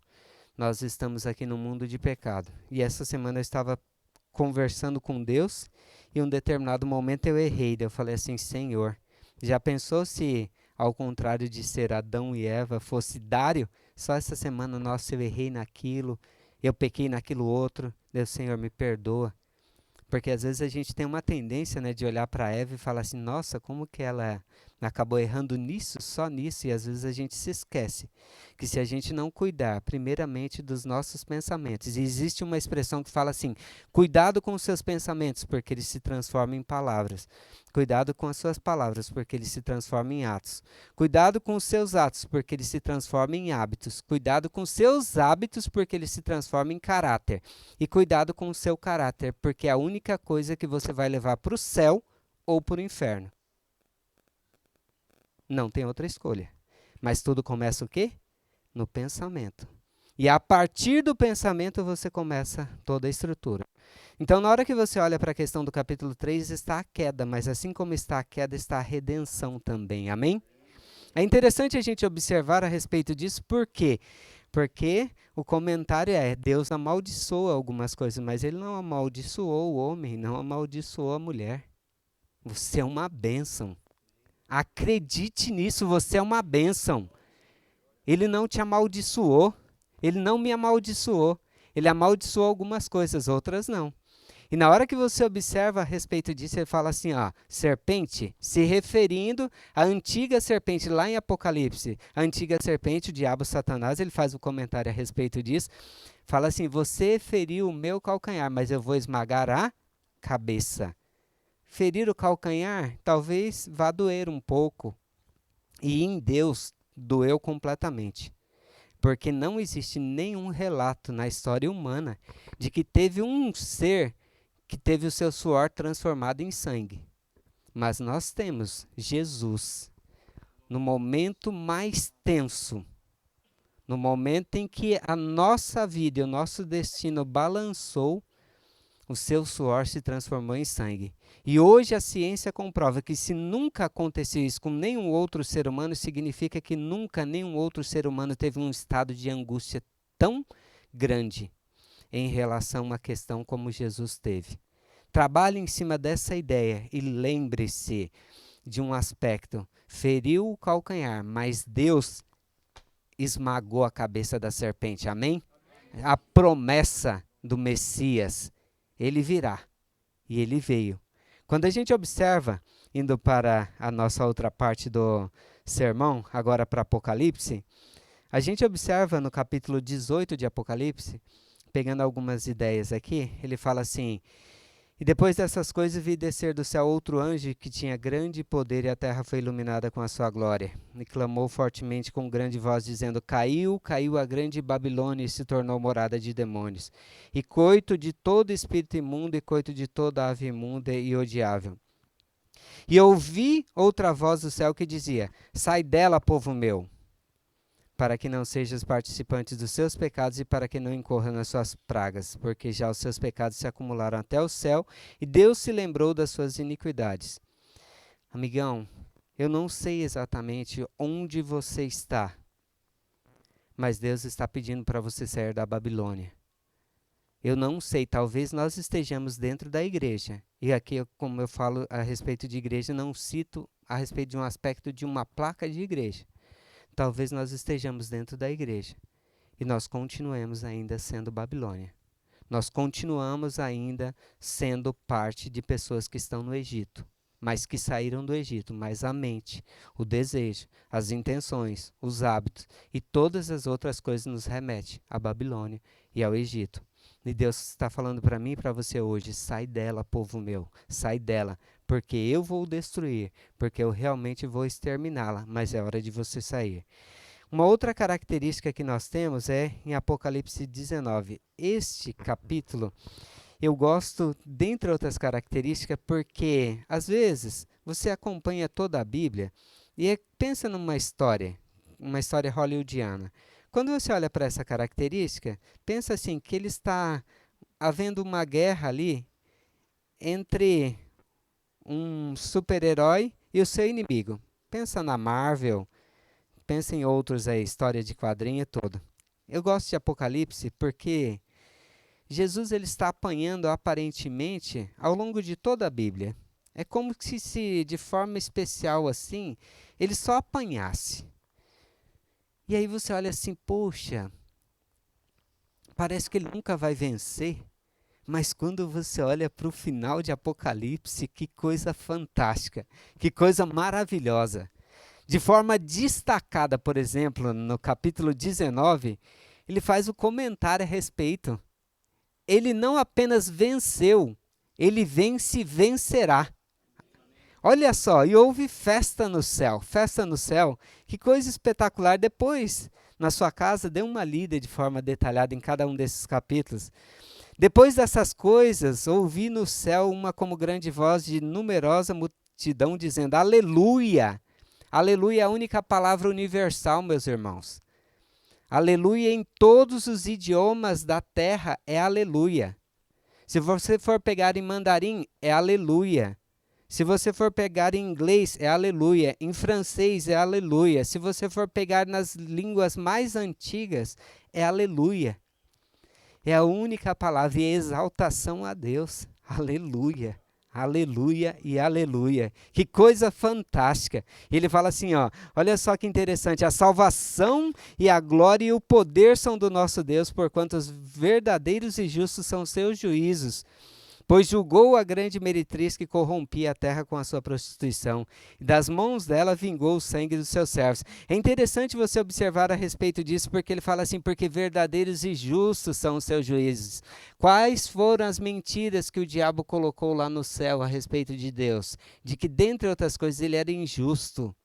nós estamos aqui no mundo de pecado. E essa semana eu estava conversando com Deus e em um determinado momento eu errei. Eu falei assim, Senhor, já pensou se ao contrário de ser Adão e Eva, fosse Dário? Só essa semana, nossa, eu errei naquilo, eu pequei naquilo outro. Deus, Senhor, me perdoa. Porque às vezes a gente tem uma tendência, né, de olhar para Eva e falar assim, nossa, como que ela acabou errando nisso, só nisso, e às vezes a gente se esquece que se a gente não cuidar primeiramente dos nossos pensamentos, e existe uma expressão que fala assim, cuidado com os seus pensamentos, porque eles se transformam em palavras. Cuidado com as suas palavras, porque eles se transformam em atos. Cuidado com os seus atos, porque eles se transformam em hábitos. Cuidado com os seus hábitos, porque eles se transformam em caráter. E cuidado com o seu caráter, porque é a única coisa que você vai levar para o céu ou para o inferno. Não tem outra escolha. Mas tudo começa o quê? No pensamento. E a partir do pensamento você começa toda a estrutura. Então, na hora que você olha para a questão do capítulo 3, está a queda, mas assim como está a queda, está a redenção também. Amém? É interessante a gente observar a respeito disso, por quê? Porque o comentário é, Deus amaldiçoa algumas coisas, mas ele não amaldiçoou o homem, não amaldiçoou a mulher. Você é uma bênção. Acredite nisso, você é uma bênção. Ele não te amaldiçoou, ele não me amaldiçoou. Ele amaldiçoou algumas coisas, outras não. E na hora que você observa a respeito disso, ele fala assim, ó, serpente, se referindo à antiga serpente lá em Apocalipse, a antiga serpente, o diabo Satanás, ele faz um comentário a respeito disso, fala assim, você feriu o meu calcanhar, mas eu vou esmagar a cabeça. Ferir o calcanhar talvez vá doer um pouco, e em Deus doeu completamente. Porque não existe nenhum relato na história humana de que teve um ser que teve o seu suor transformado em sangue. Mas nós temos Jesus, no momento mais tenso, no momento em que a nossa vida e o nosso destino balançou, o seu suor se transformou em sangue. E hoje a ciência comprova que se nunca aconteceu isso com nenhum outro ser humano, significa que nunca nenhum outro ser humano teve um estado de angústia tão grande em relação a uma questão como Jesus teve. Trabalhe em cima dessa ideia e lembre-se de um aspecto. Feriu o calcanhar, mas Deus esmagou a cabeça da serpente. Amém? A promessa do Messias. Ele virá. E ele veio. Quando a gente observa, indo para a nossa outra parte do sermão, agora para Apocalipse, a gente observa no capítulo 18 de Apocalipse, pegando algumas ideias aqui, ele fala assim, e depois dessas coisas vi descer do céu outro anjo que tinha grande poder e a terra foi iluminada com a sua glória. E clamou fortemente com grande voz, dizendo, caiu, caiu a grande Babilônia e se tornou morada de demônios. E coito de todo espírito imundo e coito de toda ave imunda e odiável. E ouvi outra voz do céu que dizia, sai dela, povo meu, para que não sejas participantes dos seus pecados e para que não incorra nas suas pragas, porque já os seus pecados se acumularam até o céu e Deus se lembrou das suas iniquidades. Amigão, Eu não sei exatamente onde você está, mas Deus está pedindo para você sair da Babilônia. Eu não sei, talvez nós estejamos dentro da igreja. E aqui, como eu falo a respeito de igreja, não cito a respeito de um aspecto de uma placa de igreja. Talvez nós estejamos dentro da igreja e nós continuemos ainda sendo Babilônia. Nós continuamos ainda sendo parte de pessoas que estão no Egito, mas que saíram do Egito, mas a mente, o desejo, as intenções, os hábitos e todas as outras coisas nos remetem à Babilônia e ao Egito. E Deus está falando para mim e para você hoje, sai dela, povo meu, sai dela, porque eu vou destruir, porque eu realmente vou exterminá-la, mas é hora de você sair. Uma outra característica que nós temos é em Apocalipse 19. Este capítulo, eu gosto, dentre outras características, porque às vezes você acompanha toda a Bíblia e pensa numa história hollywoodiana. Quando você olha para essa característica, pensa assim, que ele está havendo uma guerra ali entre um super-herói e o seu inimigo. Pensa na Marvel, pensa em outros aí, história de quadrinho e tudo. Eu gosto de Apocalipse porque Jesus ele está apanhando aparentemente ao longo de toda a Bíblia. É como se de forma especial assim, ele só apanhasse. E aí você olha assim, poxa, parece que ele nunca vai vencer, mas quando você olha para o final de Apocalipse, que coisa fantástica, que coisa maravilhosa. De forma destacada, por exemplo, no capítulo 19, ele faz o comentário a respeito. Ele não apenas venceu, ele vence e vencerá. Olha só, e houve festa no céu, que coisa espetacular. Depois, na sua casa, dê uma lida de forma detalhada em cada um desses capítulos. Depois dessas coisas, ouvi no céu uma como grande voz de numerosa multidão dizendo, aleluia! Aleluia é a única palavra universal, meus irmãos. Aleluia em todos os idiomas da terra é aleluia. Se você for pegar em mandarim, é aleluia. Se você for pegar em inglês, é aleluia. Em francês, é aleluia. Se você for pegar nas línguas mais antigas, é aleluia. É a única palavra e é exaltação a Deus. Aleluia. Aleluia e aleluia. Que coisa fantástica. Ele fala assim, ó, olha só que interessante. A salvação e a glória e o poder são do nosso Deus, porquanto os verdadeiros e justos são seus juízos. Pois julgou a grande meretriz que corrompia a terra com a sua prostituição, e das mãos dela vingou o sangue dos seus servos. É interessante você observar a respeito disso, porque ele fala assim, porque verdadeiros e justos são os seus juízes. Quais foram as mentiras que o diabo colocou lá no céu a respeito de Deus? De que, dentre outras coisas, ele era injusto.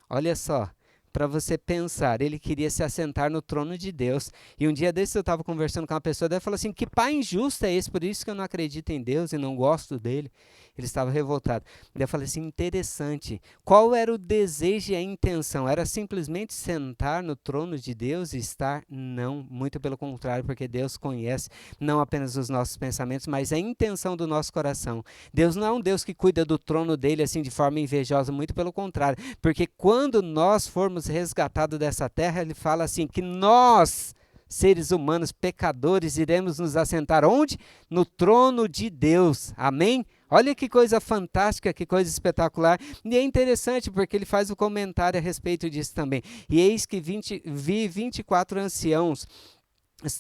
Olha só. Para você pensar, ele queria se assentar no trono de Deus. E um dia desses eu estava conversando com uma pessoa, daí falou assim, que pai injusto é esse? Por isso que eu não acredito em Deus e não gosto dele. Ele estava revoltado. Daí eu falei assim, interessante. Qual era o desejo e a intenção? Era simplesmente sentar no trono de Deus e estar? Não, muito pelo contrário, porque Deus conhece não apenas os nossos pensamentos, mas a intenção do nosso coração. Deus não é um Deus que cuida do trono dele assim de forma invejosa, muito pelo contrário. Porque quando nós formos resgatados dessa terra, ele fala assim, que nós, seres humanos, pecadores, iremos nos assentar onde? No trono de Deus. Amém? Olha que coisa fantástica, que coisa espetacular. E é interessante porque ele faz o comentário a respeito disso também. E eis que vi 24 anciãos.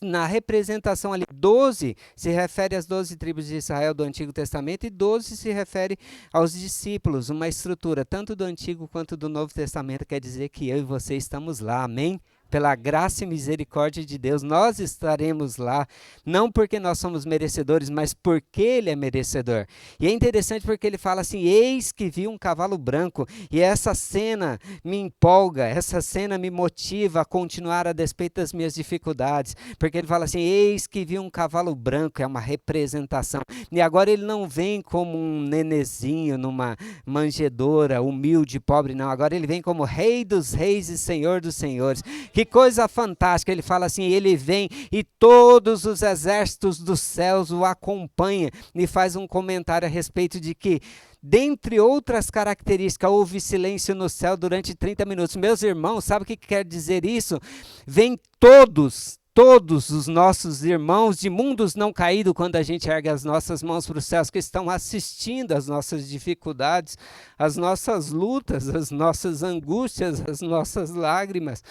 Na representação ali, 12 se refere às 12 tribos de Israel do Antigo Testamento e 12 se refere aos discípulos, uma estrutura tanto do Antigo quanto do Novo Testamento, quer dizer que eu e você estamos lá, amém? Pela graça e misericórdia de Deus, nós estaremos lá, não porque nós somos merecedores, mas porque Ele é merecedor. E é interessante porque ele fala assim, eis que vi um cavalo branco, e essa cena me empolga, essa cena me motiva a continuar a despeito das minhas dificuldades, porque ele fala assim, eis que vi um cavalo branco, é uma representação, e agora ele não vem como um nenezinho numa manjedoura, humilde, pobre, não, agora ele vem como Rei dos Reis e Senhor dos Senhores. Que Que coisa fantástica. Ele fala assim, ele vem e todos os exércitos dos céus o acompanham. E faz um comentário a respeito de que, dentre outras características, houve silêncio no céu durante 30 minutos. Meus irmãos, sabe o que quer dizer isso? Vem todos os nossos irmãos de mundos não caídos, quando a gente ergue as nossas mãos para os céus, que estão assistindo às nossas dificuldades, às nossas lutas, às nossas angústias, às nossas lágrimas.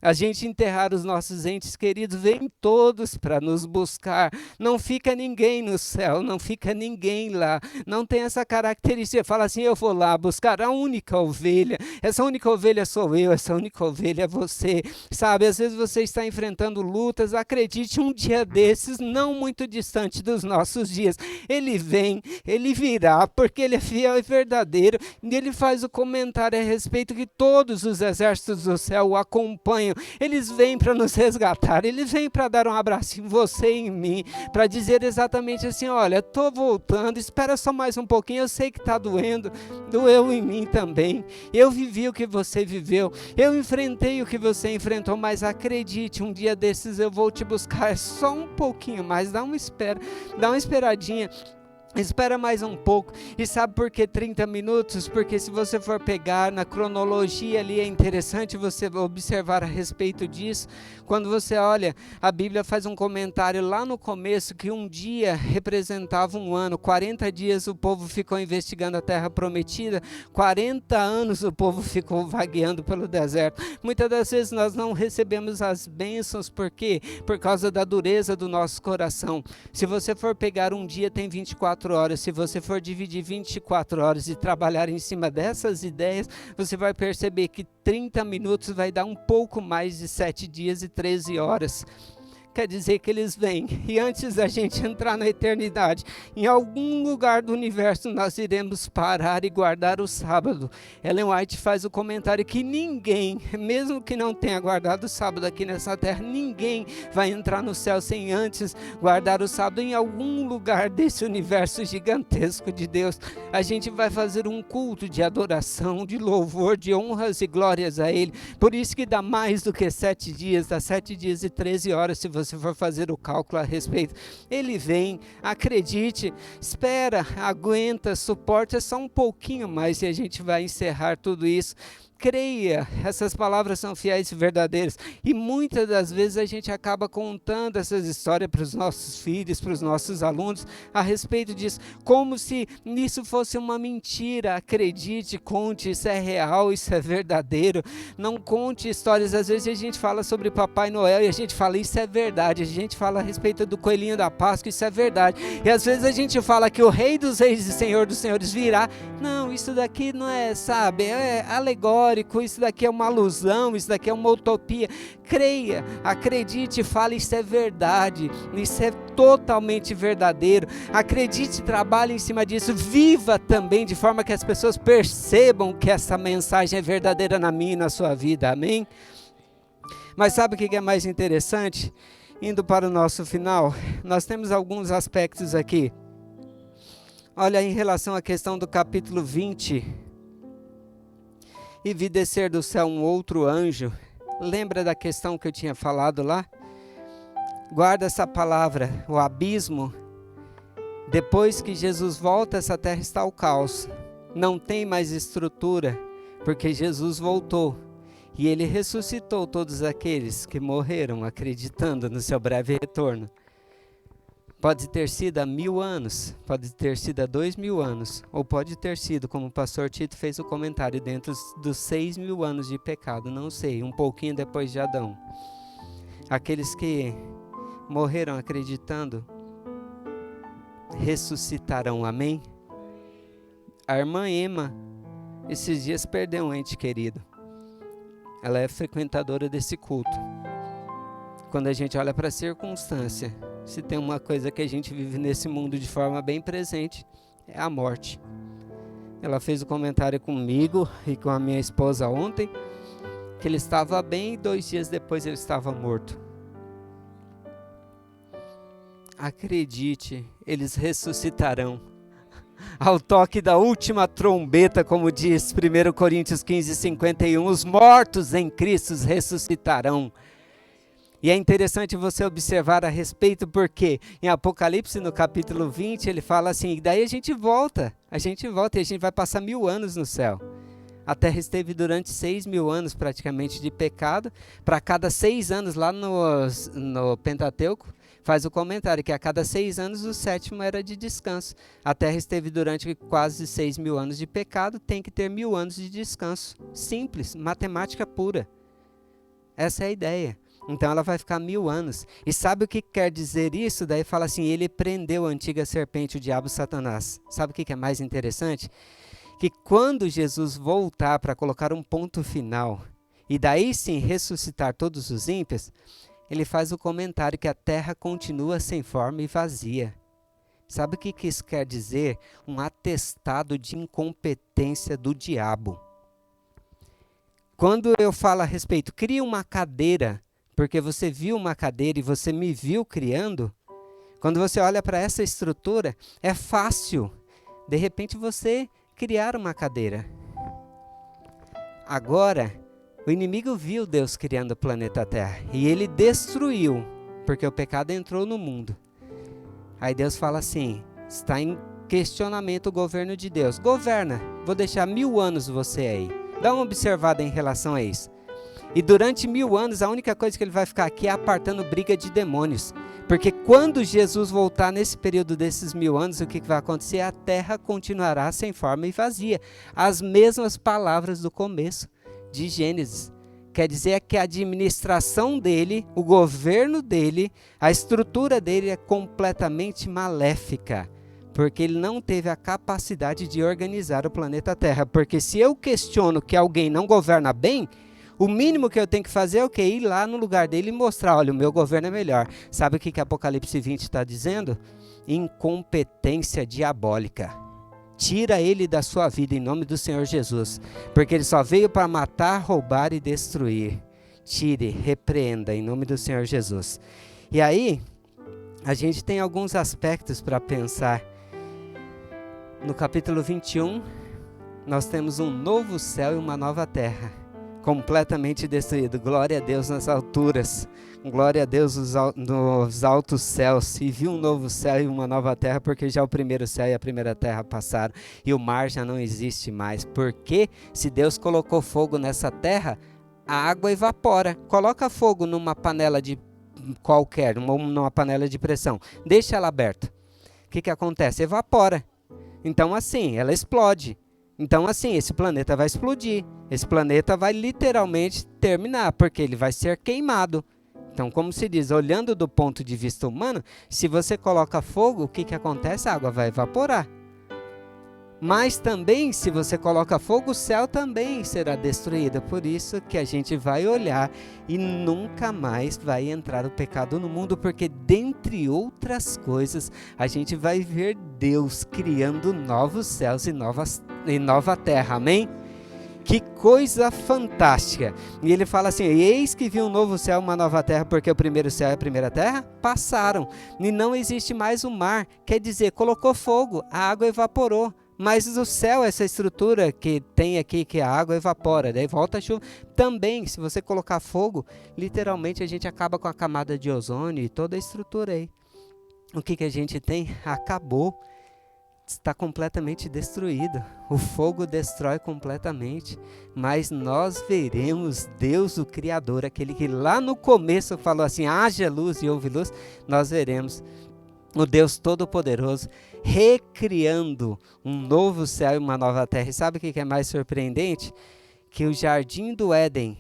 A gente enterrar os nossos entes queridos, vem todos para nos buscar. Não fica ninguém no céu, não fica ninguém lá. Não tem essa característica. Fala assim, eu vou lá buscar a única ovelha. Essa única ovelha sou eu, essa única ovelha é você. Sabe, às vezes você está enfrentando lutas. Acredite, um dia desses, não muito distante dos nossos dias, ele vem, ele virá, porque ele é fiel e verdadeiro. E ele faz o comentário a respeito que todos os exércitos do céu o acompanham. Eles vêm para nos resgatar, eles vêm para dar um abraço em você e em mim, para dizer exatamente assim, olha, estou voltando, espera só mais um pouquinho, eu sei que está doendo, doeu em mim também, eu vivi o que você viveu, eu enfrentei o que você enfrentou, mas acredite, um dia desses eu vou te buscar, é só um pouquinho mais, dá uma esperadinha. Espera mais um pouco. E sabe por que 30 minutos? Porque se você for pegar na cronologia ali, é interessante você observar a respeito disso. Quando você olha, a Bíblia faz um comentário lá no começo que um dia representava um ano. 40 dias o povo ficou investigando a terra prometida. 40 anos o povo ficou vagueando pelo deserto. Muitas das vezes nós não recebemos as bênçãos. Por quê? Por causa da dureza do nosso coração. Se você for pegar um dia, tem 24 horas, se você for dividir 24 horas e trabalhar em cima dessas ideias, você vai perceber que 30 minutos vai dar um pouco mais de 7 dias e 13 horas. Quer dizer que eles vêm, e antes da gente entrar na eternidade, em algum lugar do universo nós iremos parar e guardar o sábado. Ellen White faz o comentário que ninguém, mesmo que não tenha guardado o sábado aqui nessa terra, ninguém vai entrar no céu sem antes guardar o sábado. Em algum lugar desse universo gigantesco de Deus, a gente vai fazer um culto de adoração, de louvor, de honras e glórias a Ele. Por isso que dá mais do que 7 dias, dá 7 dias e 13 horas, se você for fazer o cálculo a respeito. Ele vem, acredite, espera, aguenta, suporta, é só um pouquinho mais e a gente vai encerrar tudo isso. Creia, essas palavras são fiéis e verdadeiras, e muitas das vezes a gente acaba contando essas histórias para os nossos filhos, para os nossos alunos, a respeito disso, como se isso fosse uma mentira. Acredite, conte, isso é real, isso é verdadeiro. Não conte histórias. Às vezes a gente fala sobre Papai Noel e a gente fala, isso é verdade. A gente fala a respeito do coelhinho da Páscoa, isso é verdade. E às vezes a gente fala que o Rei dos Reis e Senhor dos Senhores virá. Não, isso daqui não é, sabe, é alegórico. Isso daqui é uma alusão, isso daqui é uma utopia. Creia, acredite, fale, isso é verdade, isso é totalmente verdadeiro. Acredite, trabalhe em cima disso, viva também de forma que as pessoas percebam que essa mensagem é verdadeira na minha e na sua vida, amém? Mas sabe o que é mais interessante? Indo para o nosso final, nós temos alguns aspectos aqui. Olha, em relação à questão do capítulo 20, e vi descer do céu um outro anjo. Lembra da questão que eu tinha falado lá? Guarda essa palavra, o abismo. Depois que Jesus volta, essa terra está o caos. Não tem mais estrutura, porque Jesus voltou. E ele ressuscitou todos aqueles que morreram acreditando no seu breve retorno. Pode ter sido há 1000 anos, pode ter sido há 2000 anos, ou pode ter sido, como o pastor Tito fez o comentário, dentro dos 6.000 anos de pecado, não sei, um pouquinho depois de Adão. Aqueles que morreram acreditando, ressuscitarão, amém? A irmã Emma, esses dias perdeu um ente querido. Ela é frequentadora desse culto. Quando a gente olha para a circunstância, se tem uma coisa que a gente vive nesse mundo de forma bem presente, é a morte. Ela fez um comentário comigo e com a minha esposa ontem, que ele estava bem e 2 dias depois ele estava morto. Acredite, eles ressuscitarão. Ao toque da última trombeta, como diz 1 Coríntios 15:51, os mortos em Cristo ressuscitarão. E é interessante você observar a respeito, porque em Apocalipse, no capítulo 20, ele fala assim, daí a gente volta e a gente vai passar 1000 anos no céu. A terra esteve durante 6.000 anos praticamente de pecado. Para cada 6 anos, lá no Pentateuco, faz o comentário que a cada 6 anos o 7º era de descanso. A terra esteve durante quase 6.000 anos de pecado, tem que ter 1000 anos de descanso. Simples, matemática pura. Essa é a ideia. Então ela vai ficar 1000 anos. E sabe o que quer dizer isso? Daí fala assim, ele prendeu a antiga serpente, o diabo Satanás. Sabe o que é mais interessante? Que quando Jesus voltar para colocar um ponto final, e daí sim ressuscitar todos os ímpios, ele faz o comentário que a terra continua sem forma e vazia. Sabe o que isso quer dizer? Um atestado de incompetência do diabo. Quando eu falo a respeito, cria uma cadeira, porque você viu uma cadeira e você me viu criando, quando você olha para essa estrutura, é fácil, de repente, você criar uma cadeira. Agora, o inimigo viu Deus criando o planeta Terra e ele destruiu, porque o pecado entrou no mundo. Aí Deus fala assim, está em questionamento o governo de Deus. Governa, vou deixar 1000 anos você aí. Dá uma observada em relação a isso. E durante 1000 anos, a única coisa que ele vai ficar aqui é apartando briga de demônios. Porque quando Jesus voltar nesse período desses 1000 anos, o que vai acontecer? A terra continuará sem forma e vazia. As mesmas palavras do começo de Gênesis. Quer dizer que a administração dele, o governo dele, a estrutura dele é completamente maléfica. Porque ele não teve a capacidade de organizar o planeta Terra. Porque se eu questiono que alguém não governa bem, o mínimo que eu tenho que fazer é o quê? Ir lá no lugar dele e mostrar, olha, o meu governo é melhor. Sabe o que Apocalipse 20 está dizendo? Incompetência diabólica. Tira ele da sua vida em nome do Senhor Jesus. Porque ele só veio para matar, roubar e destruir. Tire, repreenda em nome do Senhor Jesus. E aí, a gente tem alguns aspectos para pensar. No capítulo 21, nós temos um novo céu e uma nova terra. Completamente destruído. Glória a Deus nas alturas. Glória a Deus nos altos céus. E viu um novo céu e uma nova terra, porque já o primeiro céu e a primeira terra passaram. E o mar já não existe mais. Porque se Deus colocou fogo nessa terra, a água evapora. Coloca fogo numa panela de qualquer, numa panela de pressão. Deixa ela aberta. O que acontece? Evapora. Então assim, ela explode. Então assim, esse planeta vai explodir. Esse planeta vai literalmente terminar, porque ele vai ser queimado. Então, como se diz, olhando do ponto de vista humano, se você coloca fogo, o que acontece? A água vai evaporar. Mas também, se você coloca fogo, o céu também será destruído. Por isso que a gente vai olhar e nunca mais vai entrar o pecado no mundo, porque dentre outras coisas, a gente vai ver Deus criando novos céus e nova terra. Amém? Que coisa fantástica. E ele fala assim, eis que vi um novo céu e uma nova terra, porque o primeiro céu e a primeira terra passaram. E não existe mais o mar. Quer dizer, colocou fogo, a água evaporou. Mas o céu, essa estrutura que tem aqui, que a água evapora, daí volta a chuva. Também, se você colocar fogo, literalmente a gente acaba com a camada de ozônio e toda a estrutura aí. O que a gente tem? Acabou. Está completamente destruído. O fogo destrói completamente. Mas nós veremos Deus, o Criador, aquele que lá no começo falou assim, haja luz e houve luz. Nós veremos o Deus Todo-Poderoso recriando um novo céu e uma nova terra. E sabe o que é mais surpreendente? Que o jardim do Éden,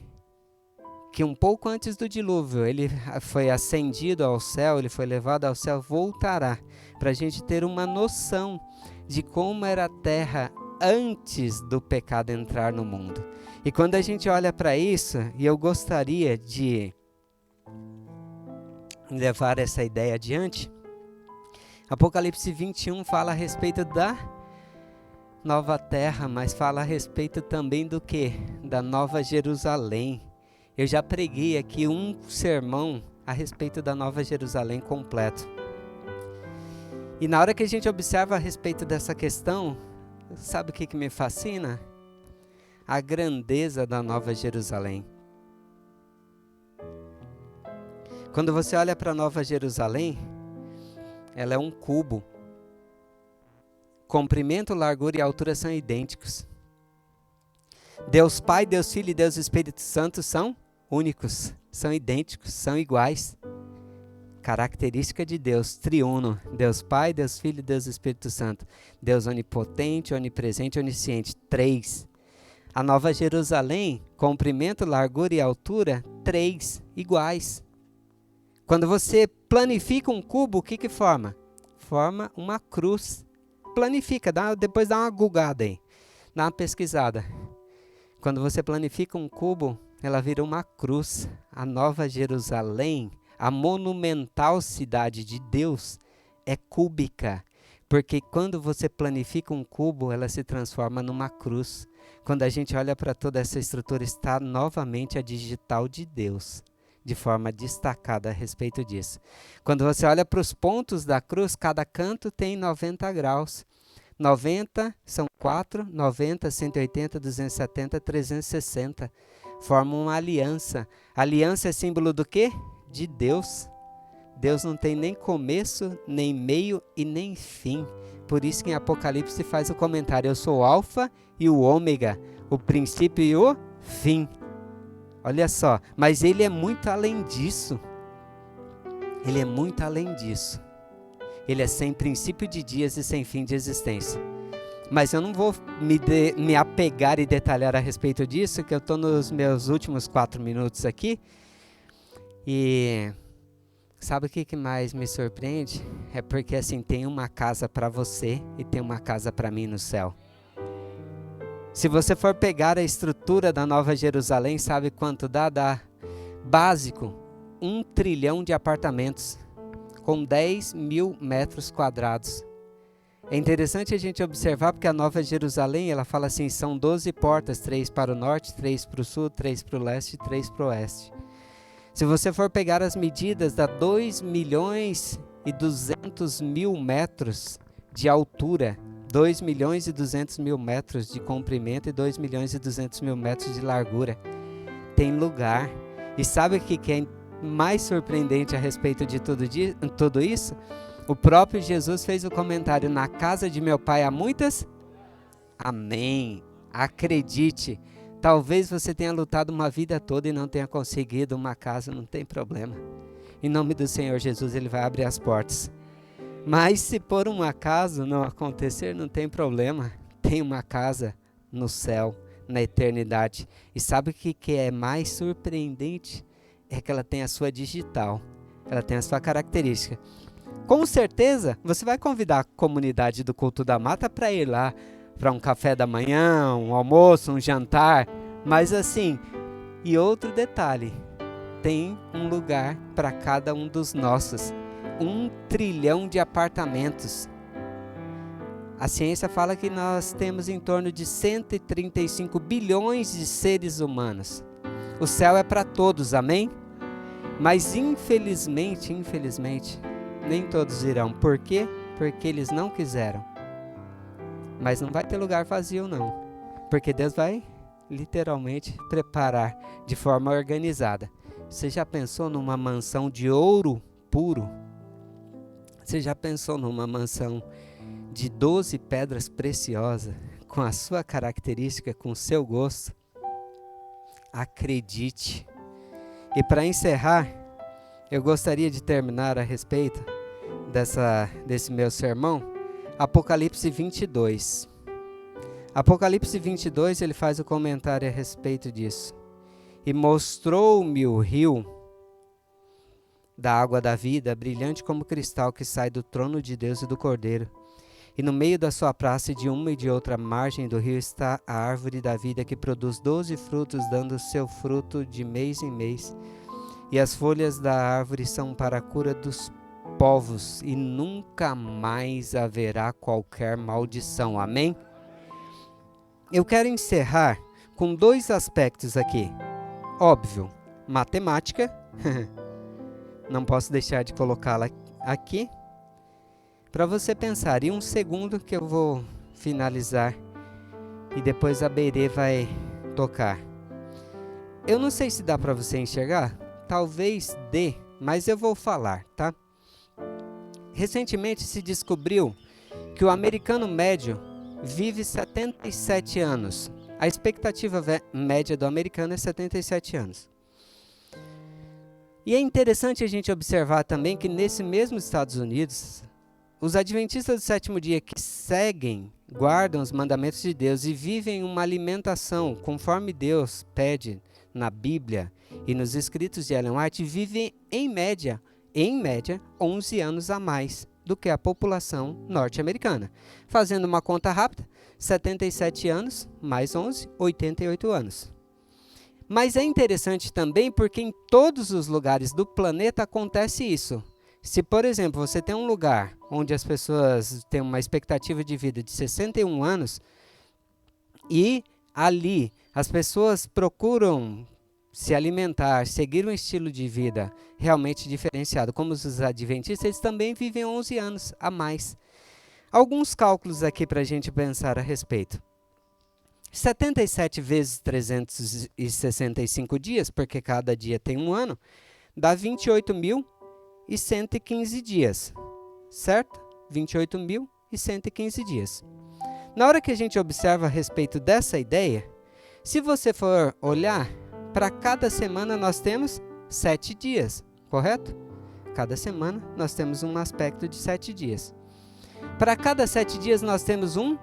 que um pouco antes do dilúvio, ele foi ascendido ao céu, ele foi levado ao céu, voltará. Para a gente ter uma noção de como era a terra antes do pecado entrar no mundo. E quando a gente olha para isso, e eu gostaria de levar essa ideia adiante, Apocalipse 21 fala a respeito da nova terra, mas fala a respeito também do quê? Da nova Jerusalém. Eu já preguei aqui um sermão a respeito da nova Jerusalém completo. E na hora que a gente observa a respeito dessa questão, sabe o que me fascina? A grandeza da nova Jerusalém. Quando você olha para Nova Jerusalém, ela é um cubo. Comprimento, largura e altura são idênticos. Deus Pai, Deus Filho e Deus Espírito Santo são únicos, são idênticos, são iguais. Característica de Deus, triuno, Deus Pai, Deus Filho e Deus Espírito Santo. Deus onipotente, onipresente, onisciente, 3. A Nova Jerusalém, comprimento, largura e altura, 3, iguais. Quando você planifica um cubo, o que forma? Forma uma cruz. Planifica, depois dá uma googada aí, dá uma pesquisada. Quando você planifica um cubo, ela vira uma cruz. A Nova Jerusalém, a monumental cidade de Deus, é cúbica. Porque quando você planifica um cubo, ela se transforma numa cruz. Quando a gente olha para toda essa estrutura, está novamente a digital de Deus, de forma destacada a respeito disso. Quando você olha para os pontos da cruz, cada canto tem 90 graus. 90 são 4, 90, 180, 270, 360. Formam uma aliança. Aliança é símbolo do quê? De Deus. Deus não tem nem começo, nem meio e nem fim. Por isso que em Apocalipse faz o comentário: eu sou o alfa e o ômega, o princípio e o fim. Olha só, mas ele é muito além disso. Ele é muito além disso. Ele é sem princípio de dias e sem fim de existência. Mas eu não vou me apegar e detalhar a respeito disso, que eu estou nos meus últimos 4 minutos aqui. E sabe o que mais me surpreende? É porque assim, tem uma casa para você e tem uma casa para mim no céu. Se você for pegar a estrutura da Nova Jerusalém, sabe quanto dá? Dá básico 1 trilhão de apartamentos com 10 mil metros quadrados. É interessante a gente observar porque a Nova Jerusalém, ela fala assim, são 12 portas, 3 para o norte, 3 para o sul, 3 para o leste e 3 para o oeste. Se você for pegar as medidas, dá 2 milhões e 200 mil metros de altura, 2 milhões e 200 mil metros de comprimento e 2 milhões e 200 mil metros de largura. Tem lugar. E sabe o que é mais surpreendente a respeito de tudo isso? O próprio Jesus fez o comentário: na casa de meu pai há muitas. Amém. Acredite. Talvez você tenha lutado uma vida toda e não tenha conseguido uma casa, não tem problema. Em nome do Senhor Jesus, Ele vai abrir as portas. Mas se por um acaso não acontecer, não tem problema. Tem uma casa no céu, na eternidade. E sabe o que é mais surpreendente? É que ela tem a sua digital. Ela tem a sua característica. Com certeza, você vai convidar a comunidade do Culto da Mata para ir lá para um café da manhã, um almoço, um jantar. Mas assim, e outro detalhe, tem um lugar para cada um dos nossos. 1 trilhão de apartamentos. A ciência fala que nós temos em torno de 135 bilhões de seres humanos. O céu é para todos, amém? Mas infelizmente, nem todos irão. Por quê? Porque eles não quiseram. Mas não vai ter lugar vazio não. Porque Deus vai literalmente preparar de forma organizada. Você já pensou numa mansão de ouro puro? Você já pensou numa mansão de 12 pedras preciosas, com a sua característica, com o seu gosto? Acredite. E para encerrar, eu gostaria de terminar a respeito desse meu sermão, Apocalipse 22. Apocalipse 22, ele faz o comentário a respeito disso. E mostrou-me o rio da água da vida, brilhante como cristal que sai do trono de Deus e do Cordeiro. E no meio da sua praça, de uma e de outra margem do rio, está a árvore da vida, que produz 12 frutos, dando seu fruto de mês em mês. E as folhas da árvore são para a cura dos povos, e nunca mais haverá qualquer maldição. Amém? Eu quero encerrar com 2 aspectos aqui. Óbvio, matemática. Não posso deixar de colocá-la aqui. Para você pensar, e um segundo que eu vou finalizar e depois a Berê vai tocar. Eu não sei se dá para você enxergar, talvez dê mas eu vou falar, tá? Recentemente se descobriu que o americano médio vive 77 anos. A expectativa média do americano é 77 anos. E é interessante a gente observar também que nesse mesmo Estados Unidos, os adventistas do sétimo dia que seguem, guardam os mandamentos de Deus e vivem uma alimentação conforme Deus pede na Bíblia e nos escritos de Ellen White, vivem em média, 11 anos a mais do que a população norte-americana. Fazendo uma conta rápida, 77 anos mais 11, 88 anos. Mas é interessante também porque em todos os lugares do planeta acontece isso. Se, por exemplo, você tem um lugar onde as pessoas têm uma expectativa de vida de 61 anos e ali as pessoas procuram se alimentar, seguir um estilo de vida realmente diferenciado, como os adventistas, eles também vivem 11 anos a mais. Alguns cálculos aqui para a gente pensar a respeito. 77 vezes 365 dias, porque cada dia tem um ano, dá 28.115 dias, certo? 28.115 dias. Na hora que a gente observa a respeito dessa ideia, se você for olhar, para cada semana nós temos 7 dias, correto? Cada semana nós temos um aspecto de 7 dias. Para cada 7 dias nós temos um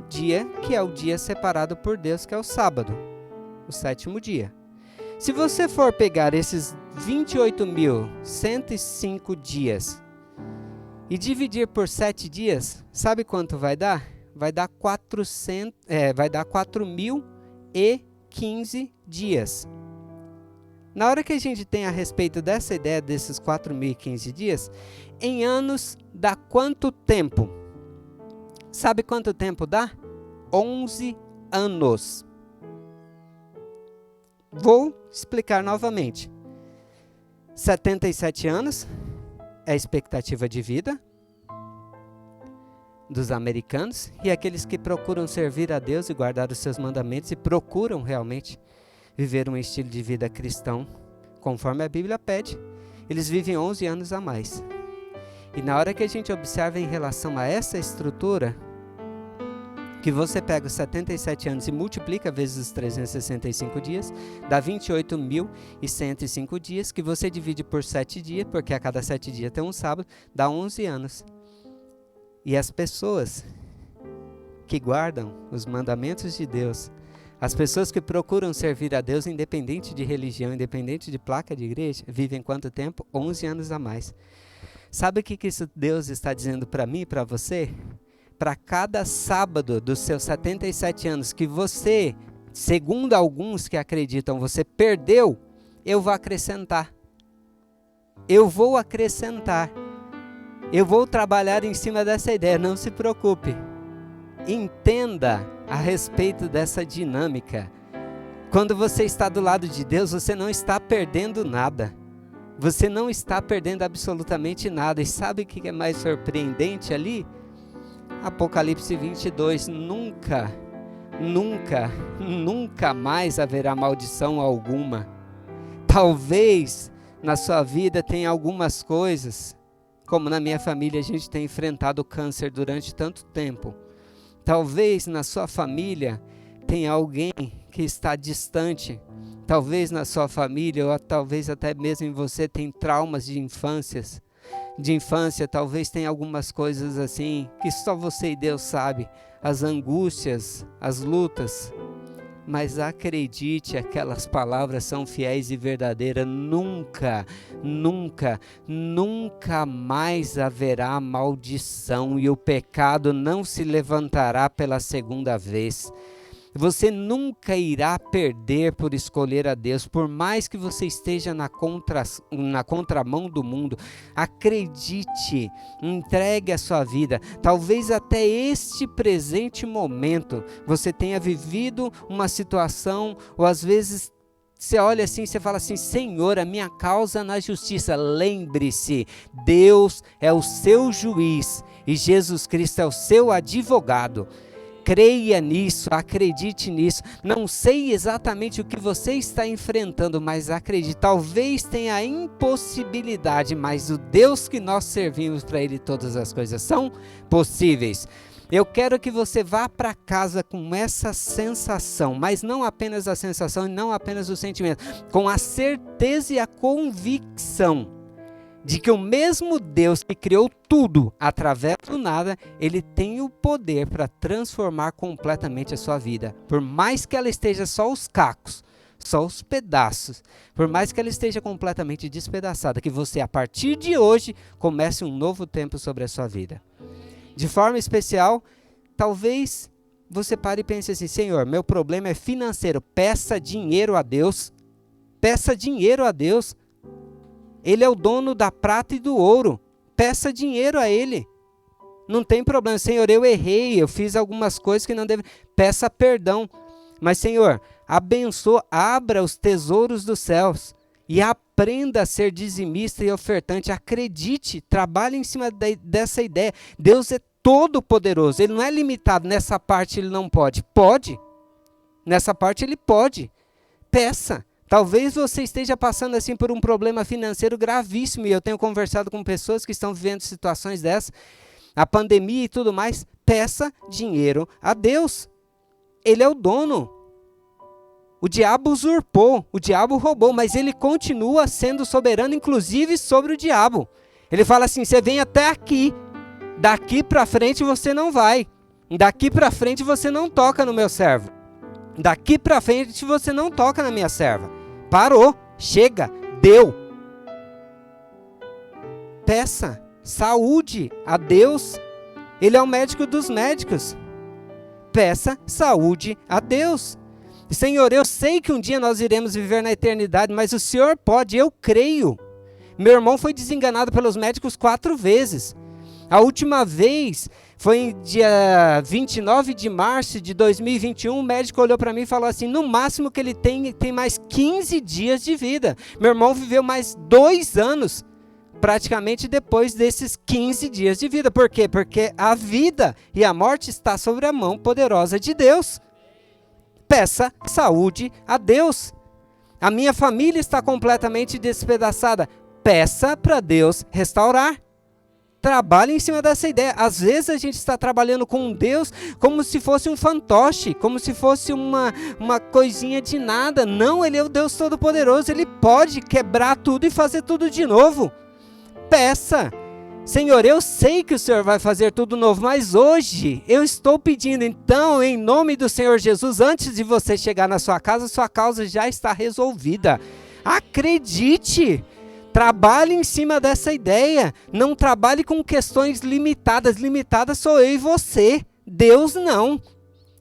dia, que é o dia separado por Deus, que é o sábado, o sétimo dia. Se você for pegar esses 28.105 dias e dividir por 7 dias, sabe quanto vai dar? Vai dar 4.015 dias. Na hora que a gente tem a respeito dessa ideia desses 4.015 dias, em anos dá quanto tempo? Sabe quanto tempo dá? 11 anos. Vou explicar novamente. 77 anos é a expectativa de vida dos americanos e aqueles que procuram servir a Deus e guardar os seus mandamentos e procuram realmente viver um estilo de vida cristão, conforme a Bíblia pede. Eles vivem 11 anos a mais. E na hora que a gente observa em relação a essa estrutura, que você pega os 77 anos e multiplica vezes os 365 dias, dá 28.105 dias, que você divide por 7 dias, porque a cada 7 dias tem um sábado, dá 11 anos. E as pessoas que guardam os mandamentos de Deus, as pessoas que procuram servir a Deus, independente de religião, independente de placa de igreja, vivem quanto tempo? 11 anos a mais. Sabe o que isso Deus está dizendo para mim e para você? Para cada sábado dos seus 77 anos que você, segundo alguns que acreditam, você perdeu, eu vou acrescentar. Eu vou acrescentar. Eu vou trabalhar em cima dessa ideia, não se preocupe. Entenda a respeito dessa dinâmica. Quando você está do lado de Deus, você não está perdendo nada. Você não está perdendo absolutamente nada. E sabe o que é mais surpreendente ali? Apocalipse 22, nunca mais haverá maldição alguma. Talvez na sua vida tenha algumas coisas, como na minha família a gente tem enfrentado o câncer durante tanto tempo. Talvez na sua família tenha alguém que está distante. Talvez na sua família, ou talvez até mesmo em você, tem traumas de infância, talvez tenha algumas coisas assim, que só você e Deus sabe, as angústias, as lutas. Mas acredite, aquelas palavras são fiéis e verdadeiras. Nunca mais haverá maldição e o pecado não se levantará pela segunda vez. Você nunca irá perder por escolher a Deus, por mais que você esteja na contramão do mundo. Acredite, entregue a sua vida. Talvez até este presente momento você tenha vivido uma situação, ou às vezes você olha assim e você fala assim: Senhor, a minha causa na justiça. Lembre-se, Deus é o seu juiz e Jesus Cristo é o seu advogado. Creia nisso, acredite nisso. Não sei exatamente o que você está enfrentando, mas acredite. Talvez tenha a impossibilidade, mas o Deus que nós servimos, para Ele todas as coisas são possíveis. Eu quero que você vá para casa com essa sensação, mas não apenas a sensação e não apenas o sentimento, com a certeza e a convicção de que o mesmo Deus que criou tudo através do nada, Ele tem o poder para transformar completamente a sua vida. Por mais que ela esteja só os cacos, só os pedaços, por mais que ela esteja completamente despedaçada, que você a partir de hoje comece um novo tempo sobre a sua vida. De forma especial, talvez você pare e pense assim: Senhor, meu problema é financeiro. Peça dinheiro a Deus. Peça dinheiro a Deus. Ele é o dono da prata e do ouro. Peça dinheiro a Ele. Não tem problema. Senhor, eu errei, eu fiz algumas coisas que não devem. Peça perdão. Mas, Senhor, abençoa, abra os tesouros dos céus e aprenda a ser dizimista e ofertante. Acredite, trabalhe em cima dessa ideia. Deus é todo poderoso. Ele não é limitado. Nessa parte Ele não pode. Pode. Nessa parte Ele pode. Peça. Talvez você esteja passando assim por um problema financeiro gravíssimo, e eu tenho conversado com pessoas que estão vivendo situações dessas, a pandemia e tudo mais. Peça dinheiro a Deus. Ele é o dono. O diabo usurpou, o diabo roubou, mas ele continua sendo soberano, inclusive sobre o diabo. Ele fala assim: você vem até aqui, daqui para frente você não vai, daqui para frente você não toca no meu servo, daqui para frente você não toca na minha serva. Parou, chega, deu. Peça saúde a Deus. Ele é o médico dos médicos. Peça saúde a Deus. Senhor, eu sei que um dia nós iremos viver na eternidade, mas o Senhor pode, eu creio. Meu irmão foi desenganado pelos médicos 4 vezes. A última vez foi em dia 29 de março de 2021, o médico olhou para mim e falou assim: no máximo que ele tem mais 15 dias de vida. Meu irmão viveu mais 2 anos, praticamente depois desses 15 dias de vida. Por quê? Porque a vida e a morte está sobre a mão poderosa de Deus. Peça saúde a Deus. A minha família está completamente despedaçada. Peça para Deus restaurar. Trabalhe em cima dessa ideia. Às vezes a gente está trabalhando com um Deus como se fosse um fantoche, como se fosse uma coisinha de nada. Não, Ele é o Deus Todo-Poderoso. Ele pode quebrar tudo e fazer tudo de novo. Peça. Senhor, eu sei que o Senhor vai fazer tudo novo, mas hoje eu estou pedindo, então, em nome do Senhor Jesus, antes de você chegar na sua causa já está resolvida. Acredite. Trabalhe em cima dessa ideia. Não trabalhe com questões limitadas. Limitadas sou eu e você. Deus não.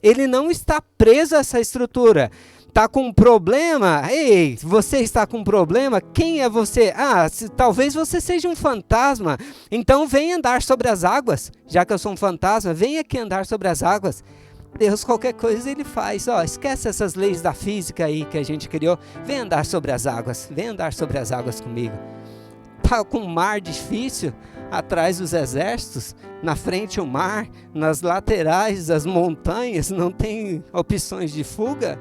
Ele não está preso a essa estrutura. Está com um problema? Ei, você está com um problema? Quem é você? Talvez você seja um fantasma. Então vem andar sobre as águas. Já que eu sou um fantasma, vem aqui andar sobre as águas. Deus, qualquer coisa Ele faz. Esquece essas leis da física aí que a gente criou. Vem andar sobre as águas. Vem andar sobre as águas comigo. Tá com um mar difícil, atrás os exércitos, na frente o mar, nas laterais as montanhas, não tem opções de fuga?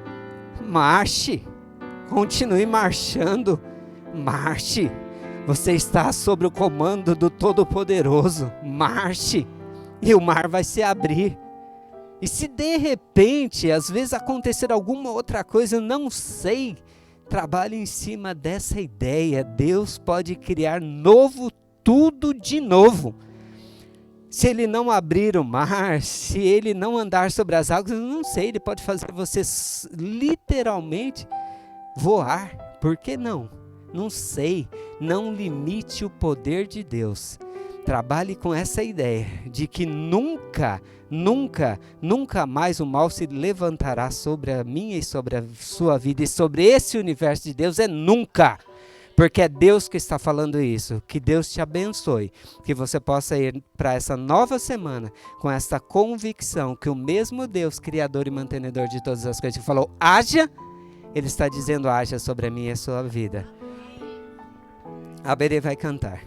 Marche. Continue marchando. Marche. Você está sob o comando do Todo-Poderoso. Marche. E o mar vai se abrir. E se de repente, às vezes acontecer alguma outra coisa, eu não sei, trabalhe em cima dessa ideia. Deus pode criar novo, tudo de novo. Se Ele não abrir o mar, se Ele não andar sobre as águas, eu não sei, Ele pode fazer você literalmente voar. Por que não? Não sei. Não limite o poder de Deus. Trabalhe com essa ideia de que nunca mais o mal se levantará sobre a minha e sobre a sua vida e sobre esse universo de Deus. É nunca, porque é Deus que está falando isso. Que Deus te abençoe, que você possa ir para essa nova semana com essa convicção que o mesmo Deus, Criador e Mantenedor de todas as coisas, que falou haja, Ele está dizendo haja sobre a minha e a sua vida. A Berê vai cantar.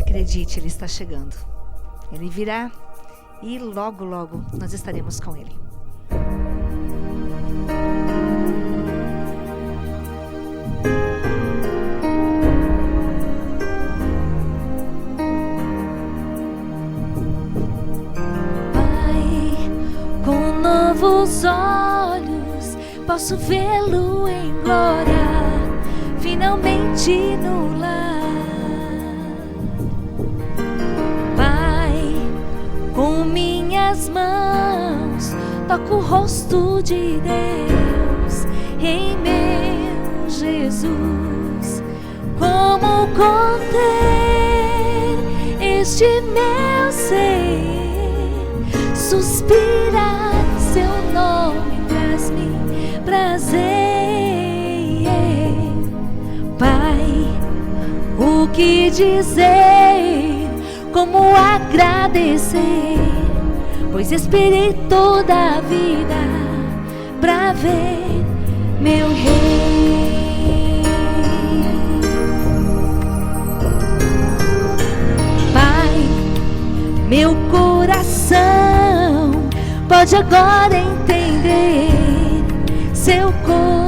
Acredite, Ele está chegando. Ele virá e logo, logo nós estaremos com Ele. Com novos olhos posso vê-lo em glória, finalmente no lar. Pai, com minhas mãos toco o rosto de Deus em meu Jesus. Como conter este meu ser? Suspirar seu nome traz-me prazer. Pai, o que dizer, como agradecer, pois esperei toda a vida pra ver meu rei. Pai, meu coração pode agora entender seu coração.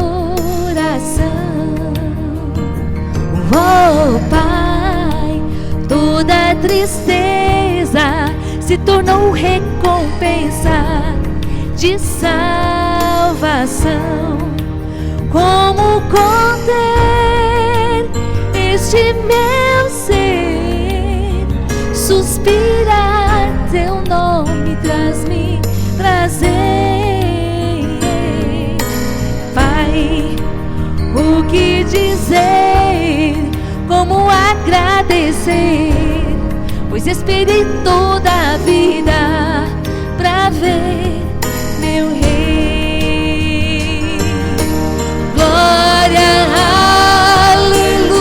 Oh, Pai, toda tristeza se tornou recompensa de salvação. Como conter este meu ser? Suspirar teu nome traz-me prazer. Pai, o que dizer, como agradecer, pois esperei toda a vida pra ver meu rei. Glória, aleluia.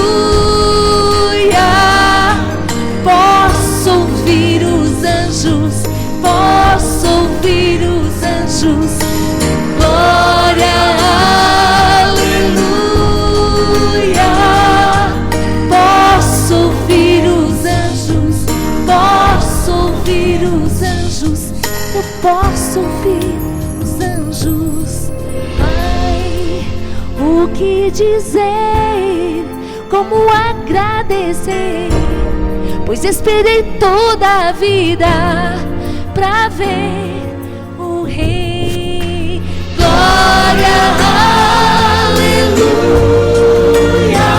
Posso ouvir os anjos, posso ouvir os anjos. Glória, aleluia. Posso ouvir os anjos, posso ouvir os anjos. Eu posso ouvir os anjos. Pai, o que dizer, como agradecer, pois esperei toda a vida pra ver o rei. Glória, aleluia.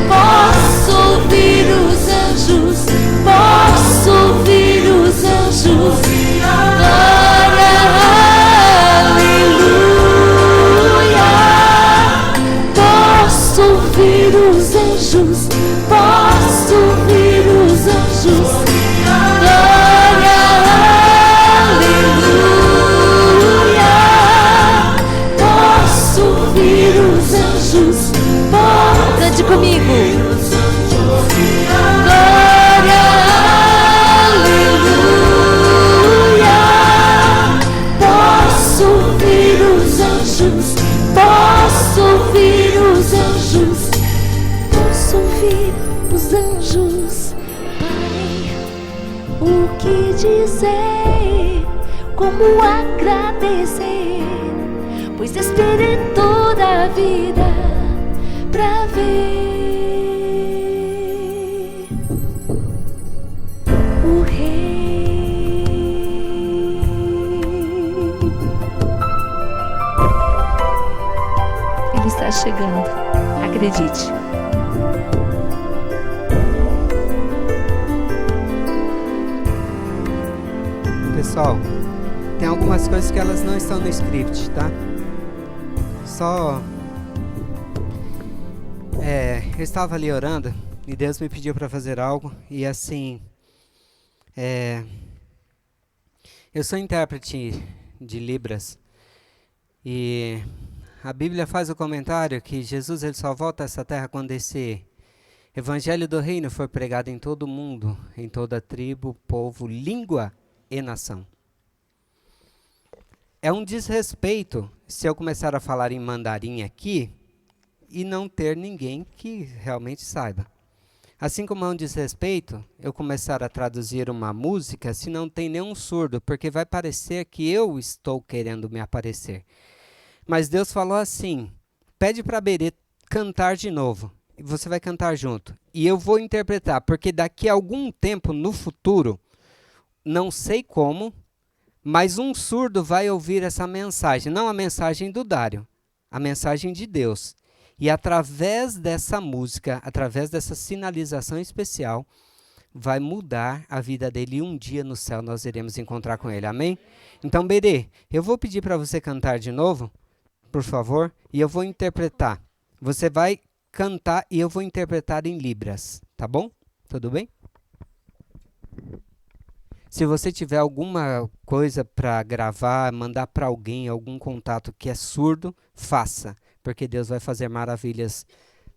Posso ouvir os anjos, posso ouvir os anjos. Glória, aleluia. Posso ouvir os anjos, posso ouvir os anjos. Glória, aleluia. Posso ouvir os anjos, cante comigo. Glória, aleluia. Posso ouvir os anjos, posso ouvir os anjos. Posso ouvir os anjos. Pai, o que dizer, como agradecer, pois esperei toda a vida pra ver o rei. Ele está chegando, acredite. Pessoal, tem algumas coisas que elas não estão no script, tá? Eu estava ali orando e Deus me pediu para fazer algo e assim, eu sou intérprete de Libras e a Bíblia faz o comentário que Jesus ele só volta a essa terra quando esse Evangelho do Reino for pregado em todo o mundo, em toda tribo, povo, língua e nação. É um desrespeito se eu começar a falar em mandarim aqui e não ter ninguém que realmente saiba. Assim como é um desrespeito, eu começar a traduzir uma música se não tem nenhum surdo, porque vai parecer que eu estou querendo me aparecer. Mas Deus falou assim, pede para Berê cantar de novo, e você vai cantar junto. E eu vou interpretar, porque daqui a algum tempo no futuro, não sei como, mas um surdo vai ouvir essa mensagem, não a mensagem do Dário, a mensagem de Deus. E através dessa música, através dessa sinalização especial, vai mudar a vida dele e um dia no céu nós iremos encontrar com ele. Amém? Então, Berê, eu vou pedir para você cantar de novo, por favor, e eu vou interpretar. Você vai cantar e eu vou interpretar em Libras, tá bom? Tudo bem? Se você tiver alguma coisa para gravar, mandar para alguém, algum contato que é surdo, faça. Porque Deus vai fazer maravilhas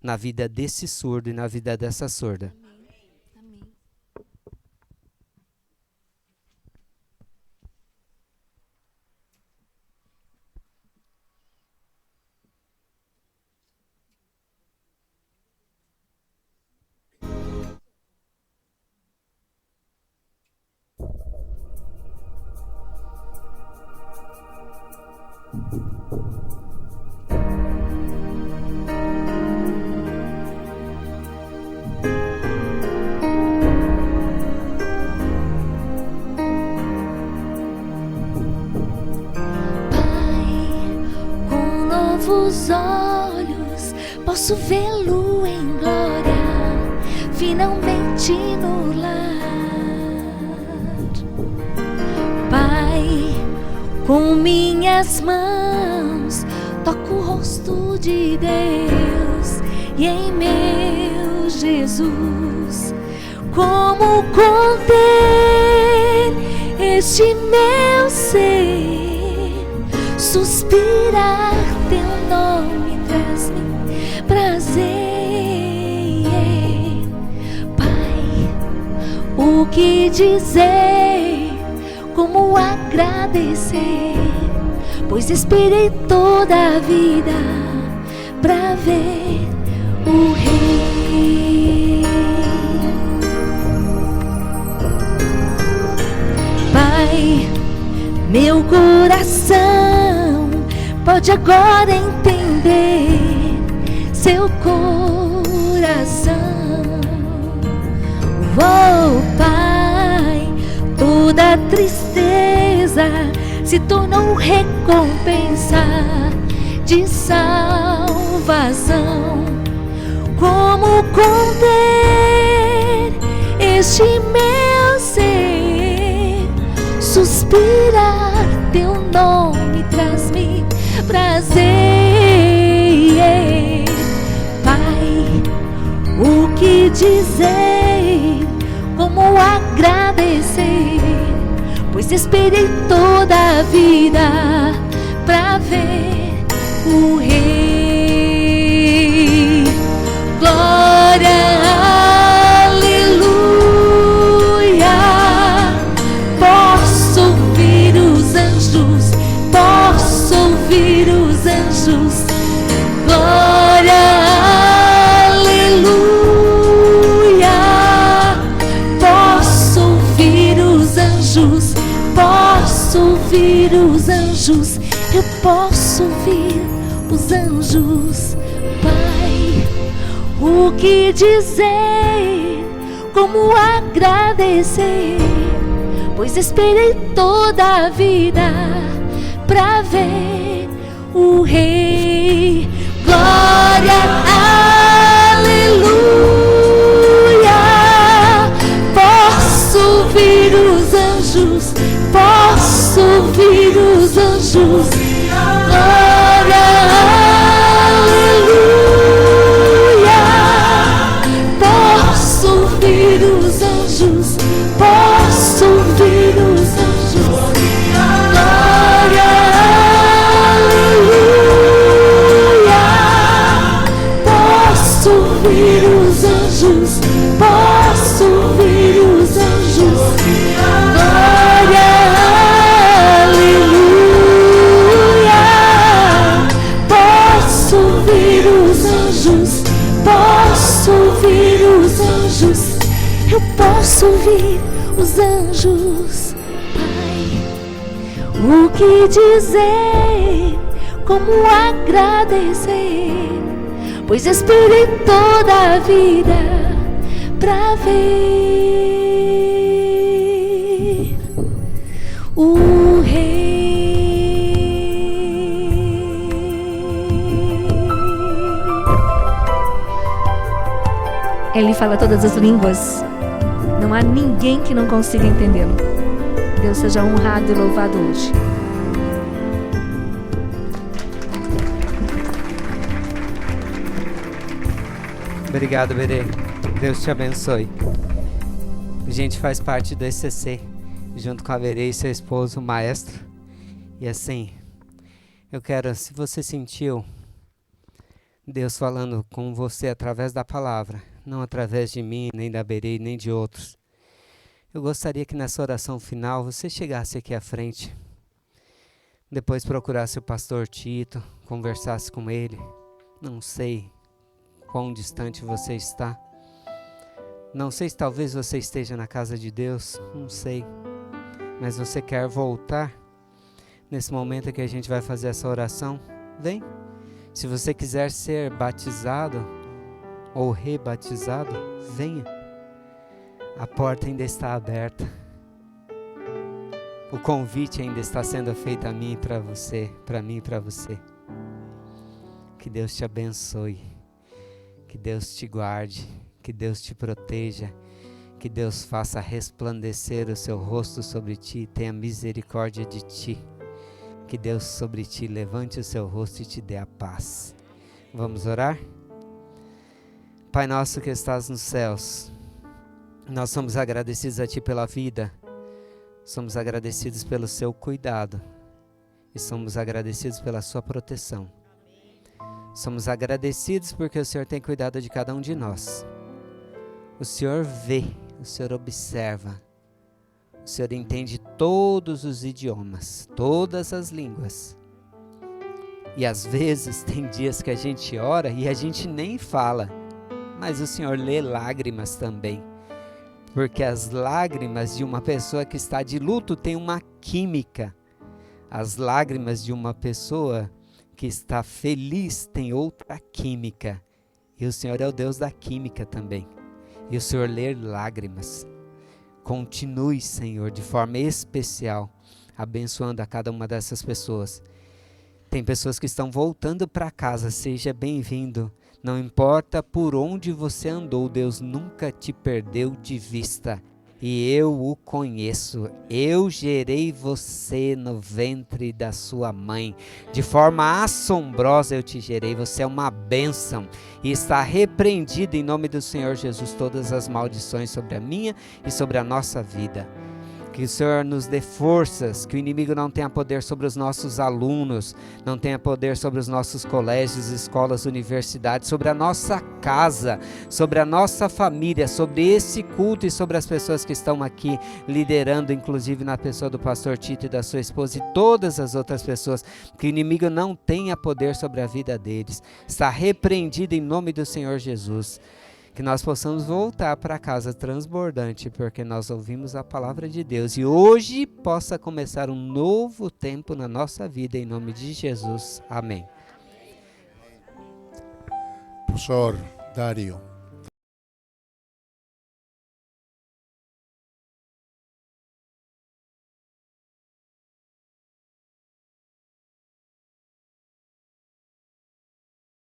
na vida desse surdo e na vida dessa surda. Amém. Os olhos, posso vê-lo em glória, finalmente no lar. Pai, com minhas mãos, toco o rosto de Deus e em meu Jesus, como conter este meu ser, suspirar teu nome traz-me prazer. Pai, o que dizer, como agradecer, pois esperei toda a vida pra ver o Rei. Pai, meu coração pode agora entender seu coração. Oh, Pai, toda tristeza se tornou recompensa de salvação. Como conter este meu ser, suspirar teu nome traz-me prazer. Pai, o que dizer, como agradecer, pois esperei toda a vida pra ver o Rei. Glória, aleluia. Posso ouvir os anjos, posso ouvir os anjos. Glória, aleluia. Posso ouvir os anjos, posso ouvir os anjos. Eu posso ouvir os anjos. Pai, o que dizer, como agradecer, pois esperei toda a vida pra ver o Rei. Glória, aleluia. Posso ouvir os anjos, posso ouvir os anjos. Glória, aleluia. Posso ouvir os anjos, posso ouvir os anjos. Glória, aleluia. Posso ouvir os anjos, posso ouvir os anjos. Glória, aleluia. ouvir os anjos. Pai, o que dizer, como agradecer, pois esperei toda a vida pra ver o Rei. Ele fala todas as línguas. Não há ninguém que não consiga entendê-lo. Deus seja honrado e louvado hoje. Obrigado, Berê. Deus te abençoe. A gente faz parte do ECC, junto com a Berê e seu esposo, o maestro. E assim, eu quero, se você sentiu Deus falando com você através da palavra, não através de mim, nem da Berê, nem de outros, eu gostaria que nessa oração final você chegasse aqui à frente, depois procurasse o pastor Tito, conversasse com ele. Não sei quão distante você está, não sei se talvez você esteja na casa de Deus, não sei, mas você quer voltar nesse momento que a gente vai fazer essa oração? Vem. Se você quiser ser batizado ou rebatizado, venha. A porta ainda está aberta. O convite ainda está sendo feito a mim e para você, para mim e para você. Que Deus te abençoe. Que Deus te guarde. Que Deus te proteja. Que Deus faça resplandecer o seu rosto sobre ti e tenha misericórdia de ti. Que Deus sobre ti levante o seu rosto e te dê a paz. Vamos orar? Pai nosso que estás nos céus, nós somos agradecidos a ti pela vida, somos agradecidos pelo seu cuidado e somos agradecidos pela sua proteção. Somos agradecidos porque o Senhor tem cuidado de cada um de nós. O Senhor vê, o Senhor observa. O Senhor entende todos os idiomas, todas as línguas. E às vezes tem dias que a gente ora e a gente nem fala, mas o Senhor lê lágrimas também. Porque as lágrimas de uma pessoa que está de luto têm uma química. As lágrimas de uma pessoa que está feliz têm outra química. E o Senhor é o Deus da química também. E o Senhor lê lágrimas. Continue, Senhor, de forma especial, abençoando a cada uma dessas pessoas. Tem pessoas que estão voltando para casa, seja bem-vindo. Não importa por onde você andou, Deus nunca te perdeu de vista. E eu o conheço, eu gerei você no ventre da sua mãe. De forma assombrosa eu te gerei, você é uma bênção. E está repreendido em nome do Senhor Jesus todas as maldições sobre a minha e sobre a nossa vida. Que o Senhor nos dê forças, que o inimigo não tenha poder sobre os nossos alunos, não tenha poder sobre os nossos colégios, escolas, universidades, sobre a nossa casa, sobre a nossa família, sobre esse culto e sobre as pessoas que estão aqui liderando, inclusive na pessoa do pastor Tito e da sua esposa e todas as outras pessoas, que o inimigo não tenha poder sobre a vida deles. Está repreendido em nome do Senhor Jesus. Que nós possamos voltar para casa transbordante, porque nós ouvimos a palavra de Deus. E hoje possa começar um novo tempo na nossa vida, em nome de Jesus. Amém. Professor Dario.